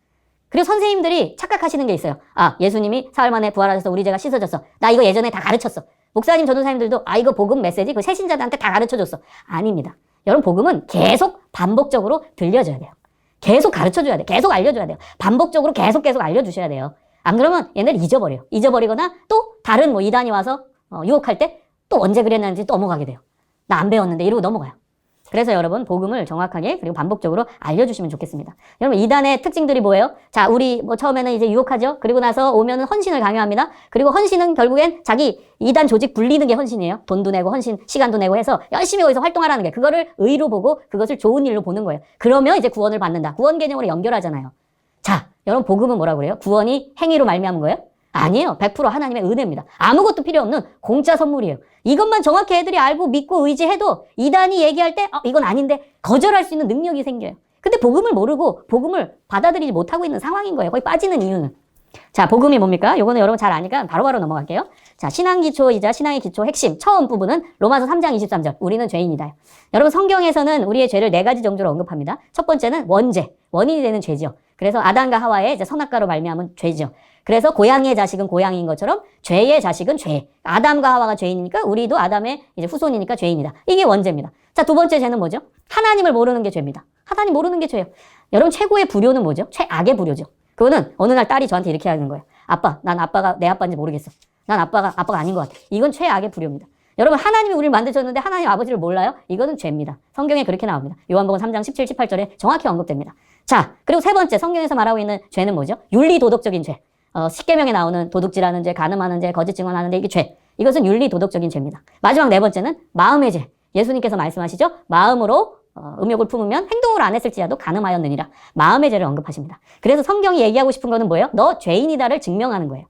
그리고 선생님들이 착각하시는 게 있어요. 아 예수님이 사흘 만에 부활하셔서 우리 죄가 씻어졌어. 나 이거 예전에 다 가르쳤어. 목사님 전도사님들도 아 이거 복음 메시지 그 새신자들한테 다 가르쳐줬어. 아닙니다. 여러분 복음은 계속 반복적으로 들려줘야 돼요. 계속 가르쳐줘야 돼요. 계속 알려줘야 돼요. 반복적으로 계속 알려주셔야 돼요. 안 그러면 얘네를 잊어버려요. 잊어버리거나 또 다른 뭐 이단이 와서 유혹할 때 또 언제 그랬는지 또 넘어가게 돼요. 나 안 배웠는데 이러고 넘어가요. 그래서 여러분 복음을 정확하게 그리고 반복적으로 알려주시면 좋겠습니다. 여러분 이단의 특징들이 뭐예요? 자 우리 뭐 처음에는 이제 유혹하죠. 그리고 나서 오면은 헌신을 강요합니다. 그리고 헌신은 결국엔 자기 이단 조직 불리는 게 헌신이에요. 돈도 내고 헌신 시간도 내고 해서 열심히 거기서 활동하라는 게 그거를 의로 보고 그것을 좋은 일로 보는 거예요. 그러면 이제 구원을 받는다. 구원 개념으로 연결하잖아요. 자 여러분 복음은 뭐라고 그래요? 구원이 행위로 말미암은 거예요? 아니에요. 100% 하나님의 은혜입니다. 아무것도 필요 없는 공짜 선물이에요. 이것만 정확히 애들이 알고 믿고 의지해도 이단이 얘기할 때 이건 아닌데 거절할 수 있는 능력이 생겨요. 근데 복음을 모르고 복음을 받아들이지 못하고 있는 상황인 거예요. 거기 빠지는 이유는. 자 복음이 뭡니까? 요거는 여러분 잘 아니까 바로바로 넘어갈게요. 자 신앙 기초이자 신앙의 기초 핵심 처음 부분은 로마서 3장 23절 우리는 죄인이다. 여러분 성경에서는 우리의 죄를 4가지 정도로 언급합니다. 첫 번째는 원죄, 원인이 되는 죄죠. 그래서 아담과 하와의 이제 선악과로 말미암은 죄죠. 그래서 고양이의 자식은 고양이인 것처럼 죄의 자식은 죄. 아담과 하와가 죄인이니까 우리도 아담의 이제 후손이니까 죄인이다. 이게 원죄입니다. 자, 두 번째 죄는 뭐죠? 하나님을 모르는 게 죄입니다. 하나님 모르는 게 죄예요. 여러분 최고의 불효는 뭐죠? 최악의 불효죠. 그거는 어느 날 딸이 저한테 이렇게 하는 거예요. 아빠, 난 아빠가 내 아빠인지 모르겠어. 난 아빠가 아닌 것 같아. 이건 최악의 불효입니다. 여러분 하나님이 우리를 만드셨는데 하나님 아버지를 몰라요? 이거는 죄입니다. 성경에 그렇게 나옵니다. 요한복음 3장 17, 18절에 정확히 언급됩니다. 자, 그리고 세 번째 성경에서 말하고 있는 죄는 뭐죠? 윤리도덕적인 죄. 십계명에 나오는 도둑질하는 죄, 간음하는 죄, 거짓 증언하는 죄, 이게 죄. 이것은 윤리도덕적인 죄입니다. 마지막 네 번째는 마음의 죄. 예수님께서 말씀하시죠? 마음으로 음욕을 품으면 행동을 안 했을지라도 간음하였느니라. 마음의 죄를 언급하십니다. 그래서 성경이 얘기하고 싶은 거는 뭐예요? 너 죄인이다를 증명하는 거예요.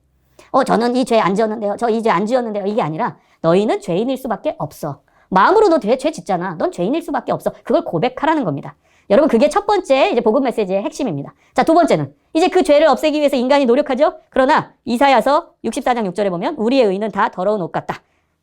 저는 이 죄 안 지었는데요. 저 이 죄 안 지었는데요. 이게 아니라 너희는 죄인일 수밖에 없어. 마음으로 너 죄 짓잖아. 넌 죄인일 수밖에 없어. 그걸 고백하라는 겁니다. 여러분 그게 첫 번째 이제 복음 메시지의 핵심입니다. 자, 두 번째는 이제 그 죄를 없애기 위해서 인간이 노력하죠. 그러나 이사야서 64장 6절에 보면 우리의 의는 다 더러운 옷 같다.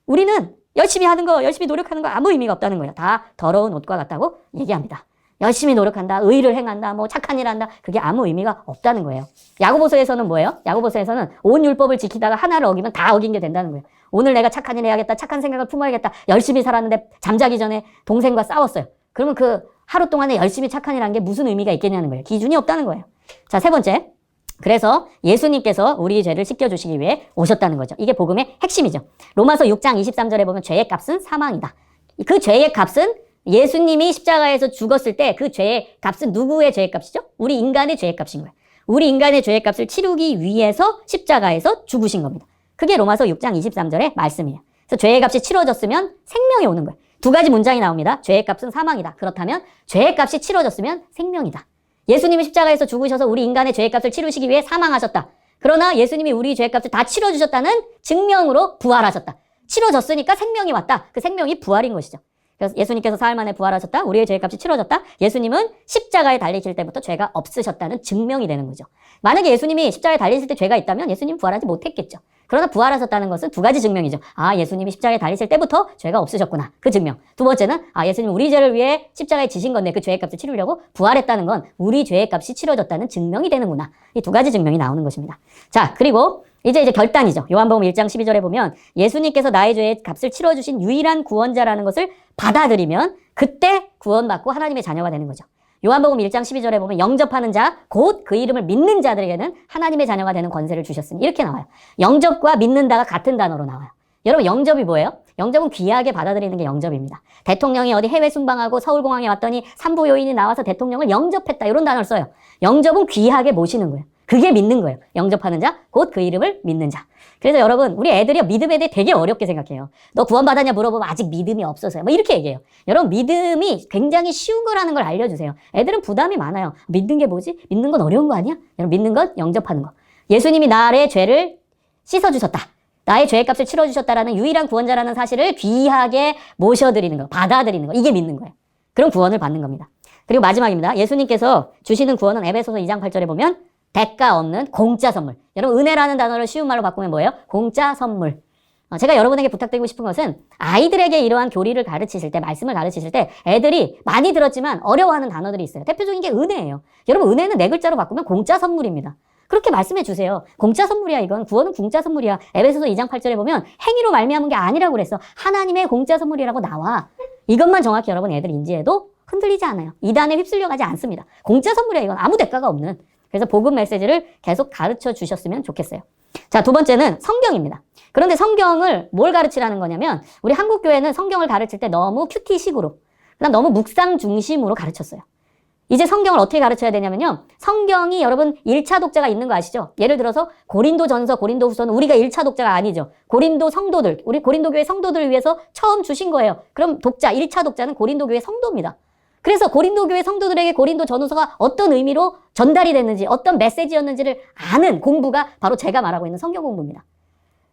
우리는 열심히 하는 거, 열심히 노력하는 거 아무 의미가 없다는 거예요. 다 더러운 옷과 같다고 얘기합니다. 열심히 노력한다, 의를 행한다, 뭐 착한 일 한다. 그게 아무 의미가 없다는 거예요. 야고보서에서는 뭐예요? 야고보서에서는 온 율법을 지키다가 하나를 어기면 다 어긴 게 된다는 거예요. 오늘 내가 착한 일 해야겠다, 착한 생각을 품어야겠다, 열심히 살았는데 잠자기 전에 동생과 싸웠어요. 그러면 그 하루 동안에 열심히 착한 일 한 게 무슨 의미가 있겠냐는 거예요. 기준이 없다는 거예요. 자, 세 번째. 그래서 예수님께서 우리 죄를 씻겨주시기 위해 오셨다는 거죠. 이게 복음의 핵심이죠. 로마서 6장 23절에 보면 죄의 값은 사망이다. 그 죄의 값은 예수님이 십자가에서 죽었을 때 그 죄의 값은 누구의 죄의 값이죠? 우리 인간의 죄의 값인 거예요. 우리 인간의 죄의 값을 치르기 위해서 십자가에서 죽으신 겁니다. 그게 로마서 6장 23절의 말씀이에요. 그래서 죄의 값이 치러졌으면 생명이 오는 거예요. 두 가지 문장이 나옵니다. 죄의 값은 사망이다. 그렇다면 죄의 값이 치러졌으면 생명이다. 예수님이 십자가에서 죽으셔서 우리 인간의 죄의 값을 치르시기 위해 사망하셨다. 그러나 예수님이 우리 죄의 값을 다 치러주셨다는 증명으로 부활하셨다. 치러졌으니까 생명이 왔다. 그 생명이 부활인 것이죠. 그래서 예수님께서 사흘 만에 부활하셨다. 우리의 죄의 값이 치러졌다. 예수님은 십자가에 달리실 때부터 죄가 없으셨다는 증명이 되는 거죠. 만약에 예수님이 십자가에 달리실 때 죄가 있다면 예수님 부활하지 못했겠죠. 그러나 부활하셨다는 것은 두 가지 증명이죠. 아, 예수님이 십자가에 달리실 때부터 죄가 없으셨구나. 그 증명. 두 번째는 아, 예수님 우리 죄를 위해 십자가에 지신 건데 그 죄의 값을 치르려고 부활했다는 건 우리 죄의 값이 치러졌다는 증명이 되는구나. 이 두 가지 증명이 나오는 것입니다. 자, 그리고 이제 결단이죠. 요한복음 1장 12절에 보면 예수님께서 나의 죄의 값을 치러주신 유일한 구원자라는 것을 받아들이면 그때 구원받고 하나님의 자녀가 되는 거죠. 요한복음 1장 12절에 보면 영접하는 자, 곧 그 이름을 믿는 자들에게는 하나님의 자녀가 되는 권세를 주셨으니 이렇게 나와요. 영접과 믿는다가 같은 단어로 나와요. 여러분 영접이 뭐예요? 영접은 귀하게 받아들이는 게 영접입니다. 대통령이 어디 해외 순방하고 서울공항에 왔더니 산부 요인이 나와서 대통령을 영접했다 이런 단어를 써요. 영접은 귀하게 모시는 거예요. 그게 믿는 거예요. 영접하는 자, 곧 그 이름을 믿는 자. 그래서 여러분 우리 애들이 믿음에 대해 되게 어렵게 생각해요. 너 구원받았냐 물어보면 아직 믿음이 없어서요. 뭐 이렇게 얘기해요. 여러분 믿음이 굉장히 쉬운 거라는 걸 알려주세요. 애들은 부담이 많아요. 믿는 게 뭐지? 믿는 건 어려운 거 아니야? 여러분 믿는 건 영접하는 거. 예수님이 나의 죄를 씻어주셨다. 나의 죄의 값을 치러주셨다라는 유일한 구원자라는 사실을 귀하게 모셔드리는 거, 받아들이는 거. 이게 믿는 거예요. 그럼 구원을 받는 겁니다. 그리고 마지막입니다. 예수님께서 주시는 구원은 에베소서 2장 8절에 보면 대가 없는 공짜 선물. 여러분 은혜라는 단어를 쉬운 말로 바꾸면 뭐예요? 공짜 선물. 제가 여러분에게 부탁드리고 싶은 것은 아이들에게 이러한 교리를 가르치실 때, 말씀을 가르치실 때 애들이 많이 들었지만 어려워하는 단어들이 있어요. 대표적인 게 은혜예요. 여러분 은혜는 네 글자로 바꾸면 공짜 선물입니다. 그렇게 말씀해 주세요. 공짜 선물이야 이건. 구원은 공짜 선물이야. 에베소서 2장 8절에 보면 행위로 말미암은 게 아니라고 그랬어. 하나님의 공짜 선물이라고 나와. 이것만 정확히 여러분 애들 인지해도 흔들리지 않아요. 이단에 휩쓸려 가지 않습니다. 공짜 선물이야 이건. 아무 대가가 없는. 그래서 복음 메시지를 계속 가르쳐 주셨으면 좋겠어요. 자, 두 번째는 성경입니다. 그런데 성경을 뭘 가르치라는 거냐면 우리 한국교회는 성경을 가르칠 때 너무 큐티식으로 그다음 너무 묵상 중심으로 가르쳤어요. 이제 성경을 어떻게 가르쳐야 되냐면요. 성경이 여러분 1차 독자가 있는 거 아시죠? 예를 들어서 고린도전서, 고린도후서는 우리가 1차 독자가 아니죠. 고린도 성도들, 우리 고린도 교회 성도들을 위해서 처음 주신 거예요. 그럼 독자, 1차 독자는 고린도 교회 성도입니다. 그래서 고린도 교회 성도들에게 고린도 전후서가 어떤 의미로 전달이 됐는지, 어떤 메시지였는지를 아는 공부가 바로 제가 말하고 있는 성경 공부입니다.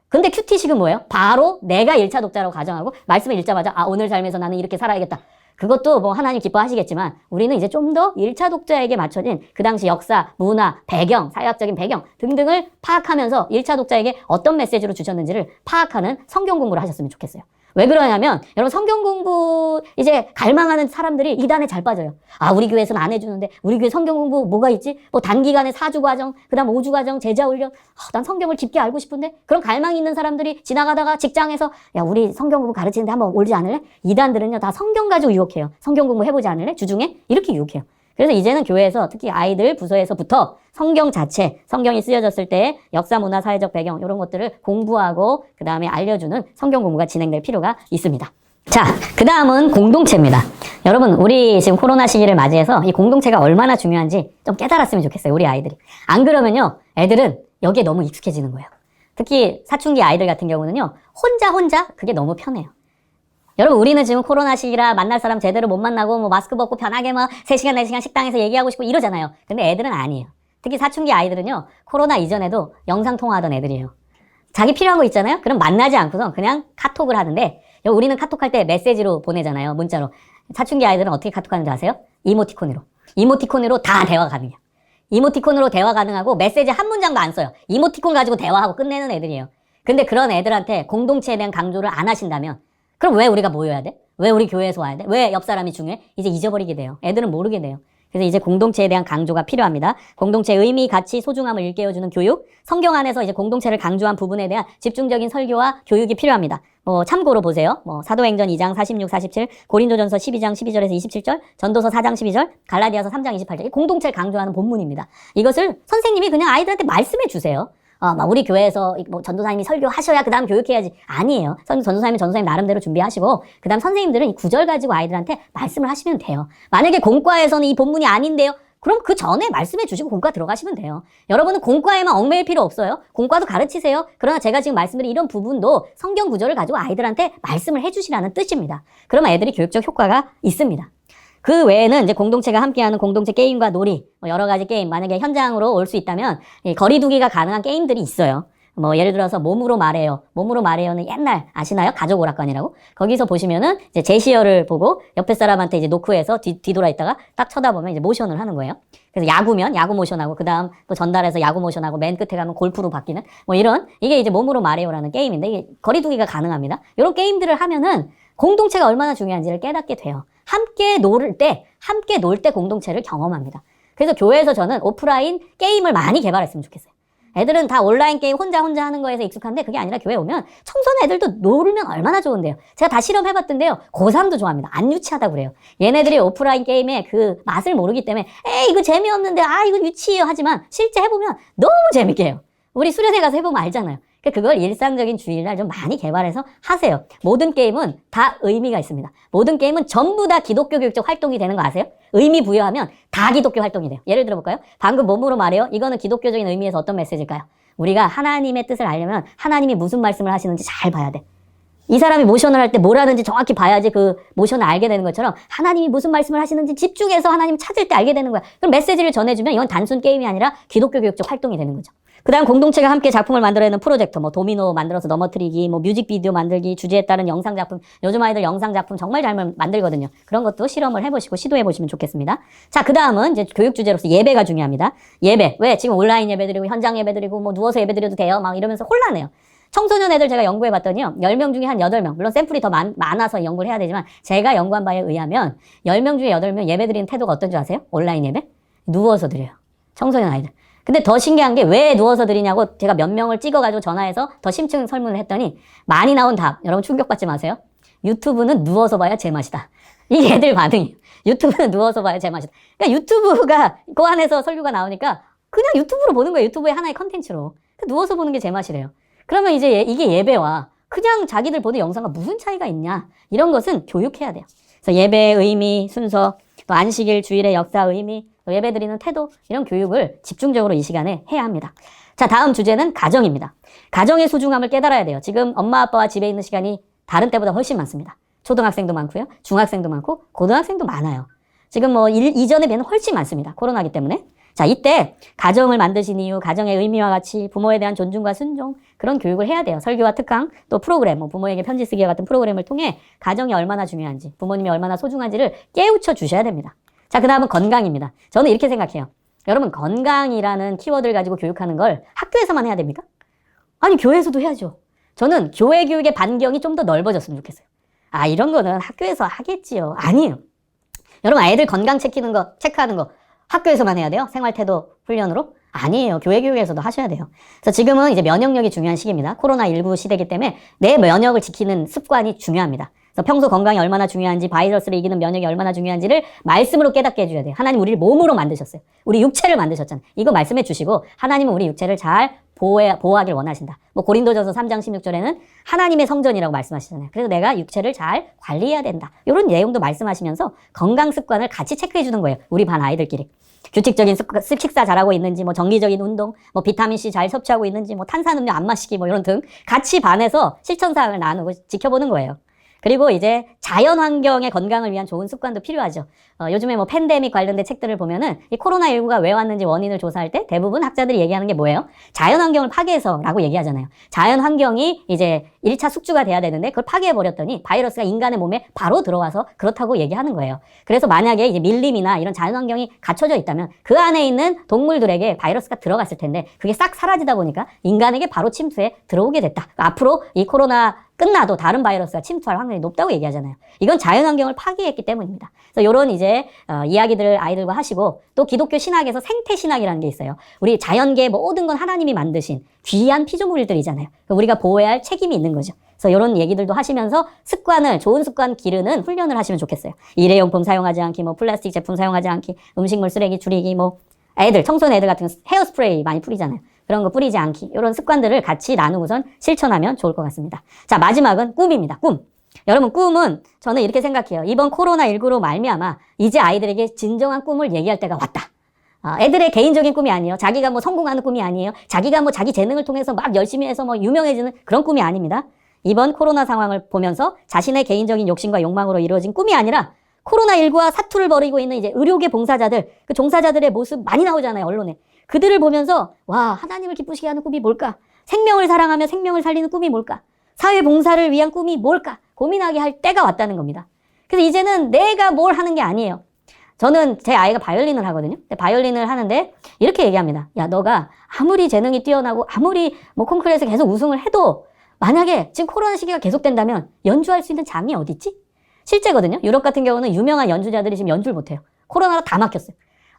근데 큐티식은 뭐예요? 바로 내가 1차 독자라고 가정하고 말씀을 읽자마자 아, 오늘 삶에서 나는 이렇게 살아야겠다. 그것도 뭐 하나님 기뻐하시겠지만 우리는 이제 좀 더 1차 독자에게 맞춰진 그 당시 역사, 문화, 배경, 사회학적인 배경 등등을 파악하면서 1차 독자에게 어떤 메시지로 주셨는지를 파악하는 성경 공부를 하셨으면 좋겠어요. 왜 그러냐면 여러분 성경 공부 이제 갈망하는 사람들이 이단에 잘 빠져요. 아, 우리 교회에서는 안 해주는데 우리 교회 성경 공부 뭐가 있지? 뭐 단기간에 4주 과정, 그 다음 5주 과정, 제자 훈련. 난 성경을 깊게 알고 싶은데 그런 갈망이 있는 사람들이 지나가다가 직장에서 야, 우리 성경 공부 가르치는데 한번 올지 않을래? 이단들은요 다 성경 가지고 유혹해요. 성경 공부 해보지 않을래? 주중에? 이렇게 유혹해요. 그래서 이제는 교회에서 특히 아이들 부서에서부터 성경 자체, 성경이 쓰여졌을 때 역사, 문화, 사회적 배경 이런 것들을 공부하고 그 다음에 알려주는 성경 공부가 진행될 필요가 있습니다. 자, 그 다음은 공동체입니다. 여러분 우리 지금 코로나 시기를 맞이해서 이 공동체가 얼마나 중요한지 좀 깨달았으면 좋겠어요. 우리 아이들이. 안 그러면요 애들은 여기에 너무 익숙해지는 거예요. 특히 사춘기 아이들 같은 경우는요 혼자 그게 너무 편해요. 여러분 우리는 지금 코로나 시기라 만날 사람 제대로 못 만나고 뭐 마스크 벗고 편하게 막 3시간 4시간 식당에서 얘기하고 싶고 이러잖아요. 근데 애들은 아니에요. 특히 사춘기 아이들은요 코로나 이전에도 영상통화하던 애들이에요. 자기 필요한 거 있잖아요. 그럼 만나지 않고서 그냥 카톡을 하는데 우리는 카톡할 때 메시지로 보내잖아요. 문자로. 사춘기 아이들은 어떻게 카톡하는지 아세요? 이모티콘으로. 이모티콘으로 다 대화 가능해요. 이모티콘으로 대화 가능하고 메시지 한 문장도 안 써요. 이모티콘 가지고 대화하고 끝내는 애들이에요. 근데 그런 애들한테 공동체에 대한 강조를 안 하신다면 그럼 왜 우리가 모여야 돼? 왜 우리 교회에서 와야 돼? 왜 옆 사람이 중요해? 이제 잊어버리게 돼요. 애들은 모르게 돼요. 그래서 이제 공동체에 대한 강조가 필요합니다. 공동체의 의미, 가치, 소중함을 일깨워주는 교육, 성경 안에서 이제 공동체를 강조한 부분에 대한 집중적인 설교와 교육이 필요합니다. 참고로 보세요. 사도행전 2장 46, 47, 고린도전서 12장 12절에서 27절, 전도서 4장 12절, 갈라디아서 3장 28절. 이 공동체를 강조하는 본문입니다. 이것을 선생님이 그냥 아이들한테 말씀해 주세요. 우리 교회에서 전도사님이 설교하셔야 그 다음 교육해야지. 아니에요. 전도사님 나름대로 준비하시고, 그 다음 선생님들은 이 구절 가지고 아이들한테 말씀을 하시면 돼요. 만약에 공과에서는 이 본문이 아닌데요? 그럼 그 전에 말씀해 주시고 공과 들어가시면 돼요. 여러분은 공과에만 얽매일 필요 없어요. 공과도 가르치세요. 그러나 제가 지금 말씀드린 이런 부분도 성경 구절을 가지고 아이들한테 말씀을 해주시라는 뜻입니다. 그러면 애들이 교육적 효과가 있습니다. 그 외에는 이제 공동체가 함께하는 공동체 게임과 놀이, 여러 가지 게임, 만약에 현장으로 올 수 있다면 거리두기가 가능한 게임들이 있어요. 예를 들어서 몸으로 말해요. 몸으로 말해요는 옛날 아시나요? 가족 오락관이라고. 거기서 보시면은 이제 제시어를 보고 옆에 사람한테 이제 노크해서 뒤돌아 있다가 딱 쳐다보면 이제 모션을 하는 거예요. 그래서 야구면 야구 모션하고 그다음 또 전달해서 야구 모션하고 맨 끝에 가면 골프로 바뀌는 이게 이제 몸으로 말해요라는 게임인데 이게 거리두기가 가능합니다. 이런 게임들을 하면은 공동체가 얼마나 중요한지를 깨닫게 돼요. 함께 놀 때 공동체를 경험합니다. 그래서 교회에서 저는 오프라인 게임을 많이 개발했으면 좋겠어요. 애들은 다 온라인 게임 혼자 하는 거에서 익숙한데 그게 아니라 교회 오면 청소년 애들도 놀면 얼마나 좋은데요. 제가 다 실험해봤던데요. 고3도 좋아합니다. 안 유치하다고 그래요. 얘네들이 오프라인 게임의 그 맛을 모르기 때문에 에이 이거 재미없는데 이거 유치해요 하지만 실제 해보면 너무 재밌게 해요. 우리 수련회 가서 해보면 알잖아요. 그걸 일상적인 주일날 좀 많이 개발해서 하세요. 모든 게임은 다 의미가 있습니다. 모든 게임은 전부 다 기독교 교육적 활동이 되는 거 아세요? 의미 부여하면 다 기독교 활동이 돼요. 예를 들어볼까요? 방금 몸으로 말해요. 이거는 기독교적인 의미에서 어떤 메시지일까요? 우리가 하나님의 뜻을 알려면 하나님이 무슨 말씀을 하시는지 잘 봐야 돼. 이 사람이 모션을 할 때 뭘 하는지 정확히 봐야지 그 모션을 알게 되는 것처럼 하나님이 무슨 말씀을 하시는지 집중해서 하나님 찾을 때 알게 되는 거야. 그럼 메시지를 전해주면 이건 단순 게임이 아니라 기독교 교육적 활동이 되는 거죠. 그 다음 공동체가 함께 작품을 만들어내는 프로젝터, 도미노 만들어서 넘어뜨리기, 뮤직비디오 만들기, 주제에 따른 영상작품, 요즘 아이들 영상작품 정말 잘 만들거든요. 그런 것도 실험을 해보시고 시도해보시면 좋겠습니다. 자, 그 다음은 이제 교육 주제로서 예배가 중요합니다. 예배. 왜? 지금 온라인 예배 드리고, 현장 예배 드리고, 누워서 예배 드려도 돼요? 이러면서 혼란해요. 청소년 애들 제가 연구해봤더니요. 10명 중에 한 8명, 물론 샘플이 더 많아서 연구를 해야 되지만, 제가 연구한 바에 의하면 10명 중에 8명 예배 드리는 태도가 어떤 줄 아세요? 온라인 예배? 누워서 드려요. 청소년 아이들. 근데 더 신기한 게 왜 누워서 드리냐고 제가 몇 명을 찍어가지고 전화해서 더 심층 설문을 했더니 많이 나온 답, 여러분 충격받지 마세요. 유튜브는 누워서 봐야 제맛이다. 이게 애들 반응이에요. 유튜브는 누워서 봐야 제맛이다. 그러니까 유튜브가 그 안에서 설교가 나오니까 그냥 유튜브로 보는 거예요. 유튜브의 하나의 컨텐츠로. 누워서 보는 게 제맛이래요. 그러면 이제 이게 예배와 그냥 자기들 보는 영상과 무슨 차이가 있냐. 이런 것은 교육해야 돼요. 그래서 예배의 의미, 순서, 또 안식일, 주일의 역사, 의미, 또 예배드리는 태도 이런 교육을 집중적으로 이 시간에 해야 합니다. 자, 다음 주제는 가정입니다. 가정의 소중함을 깨달아야 돼요. 지금 엄마 아빠와 집에 있는 시간이 다른 때보다 훨씬 많습니다. 초등학생도 많고요. 중학생도 많고 고등학생도 많아요. 지금 이전에 비해는 훨씬 많습니다. 코로나기 때문에. 자, 이때 가정을 만드신 이유, 가정의 의미와 가치, 부모에 대한 존중과 순종 그런 교육을 해야 돼요. 설교와 특강, 또 프로그램, 부모에게 편지 쓰기와 같은 프로그램을 통해 가정이 얼마나 중요한지, 부모님이 얼마나 소중한지를 깨우쳐 주셔야 됩니다. 자, 그 다음은 건강입니다. 저는 이렇게 생각해요. 여러분, 건강이라는 키워드를 가지고 교육하는 걸 학교에서만 해야 됩니까? 아니, 교회에서도 해야죠. 저는 교회 교육의 반경이 좀 더 넓어졌으면 좋겠어요. 이런 거는 학교에서 하겠지요. 아니에요. 여러분, 아이들 건강 체크하는 거 학교에서만 해야 돼요? 생활태도 훈련으로? 아니에요. 교회 교육에서도 하셔야 돼요. 그래서 지금은 이제 면역력이 중요한 시기입니다. 코로나19 시대이기 때문에 내 면역을 지키는 습관이 중요합니다. 그래서 평소 건강이 얼마나 중요한지, 바이러스를 이기는 면역이 얼마나 중요한지를 말씀으로 깨닫게 해줘야 돼요. 하나님 우리를 몸으로 만드셨어요. 우리 육체를 만드셨잖아요. 이거 말씀해 주시고 하나님은 우리 육체를 잘 보호하길 원하신다. 고린도전서 3장 16절에는 하나님의 성전이라고 말씀하시잖아요. 그래서 내가 육체를 잘 관리해야 된다. 이런 내용도 말씀하시면서 건강 습관을 같이 체크해 주는 거예요. 우리 반 아이들끼리. 규칙적인 식사 잘하고 있는지, 정기적인 운동, 비타민C 잘 섭취하고 있는지, 탄산음료 안 마시기, 이런 등 같이 반에서 실천사항을 나누고 지켜보는 거예요. 그리고 이제 자연 환경의 건강을 위한 좋은 습관도 필요하죠. 요즘에 뭐 팬데믹 관련된 책들을 보면은 이 코로나19가 왜 왔는지 원인을 조사할 때 대부분 학자들이 얘기하는 게 뭐예요? 자연 환경을 파괴해서라고 얘기하잖아요. 자연 환경이 이제 1차 숙주가 돼야 되는데 그걸 파괴해버렸더니 바이러스가 인간의 몸에 바로 들어와서 그렇다고 얘기하는 거예요. 그래서 만약에 이제 밀림이나 이런 자연 환경이 갖춰져 있다면 그 안에 있는 동물들에게 바이러스가 들어갔을 텐데 그게 싹 사라지다 보니까 인간에게 바로 침투해 들어오게 됐다. 앞으로 이 코로나 끝나도 다른 바이러스가 침투할 확률이 높다고 얘기하잖아요. 이건 자연환경을 파괴했기 때문입니다. 그래서 이런 이제 이야기들을 아이들과 하시고 또 기독교 신학에서 생태신학이라는 게 있어요. 우리 자연계 모든 건 하나님이 만드신 귀한 피조물들이잖아요. 우리가 보호해야 할 책임이 있는 거죠. 그래서 이런 얘기들도 하시면서 좋은 습관 기르는 훈련을 하시면 좋겠어요. 일회용품 사용하지 않기, 뭐 플라스틱 제품 사용하지 않기, 음식물 쓰레기 줄이기, 뭐 청소년 애들 같은 거 헤어스프레이 많이 뿌리잖아요. 그런 거 뿌리지 않기, 이런 습관들을 같이 나누고선 실천하면 좋을 것 같습니다. 자, 마지막은 꿈입니다. 꿈. 여러분, 꿈은 저는 이렇게 생각해요. 이번 코로나19로 말미암아 이제 아이들에게 진정한 꿈을 얘기할 때가 왔다. 애들의 개인적인 꿈이 아니에요. 자기가 뭐 성공하는 꿈이 아니에요. 자기가 뭐 자기 재능을 통해서 막 열심히 해서 뭐 유명해지는 그런 꿈이 아닙니다. 이번 코로나 상황을 보면서 자신의 개인적인 욕심과 욕망으로 이루어진 꿈이 아니라 코로나19와 사투를 벌이고 있는 이제 의료계 봉사자들, 그 종사자들의 모습 많이 나오잖아요, 언론에. 그들을 보면서 와, 하나님을 기쁘시게 하는 꿈이 뭘까? 생명을 사랑하며 생명을 살리는 꿈이 뭘까? 사회 봉사를 위한 꿈이 뭘까? 고민하게 할 때가 왔다는 겁니다. 그래서 이제는 내가 뭘 하는 게 아니에요. 저는 제 아이가 바이올린을 하거든요. 바이올린을 하는데 이렇게 얘기합니다. 야, 너가 아무리 재능이 뛰어나고 아무리 뭐 콩쿠르에서 계속 우승을 해도 만약에 지금 코로나 시기가 계속된다면 연주할 수 있는 장이 어디 있지? 실제거든요. 유럽 같은 경우는 유명한 연주자들이 지금 연주를 못해요. 코로나가 다 막혔어요.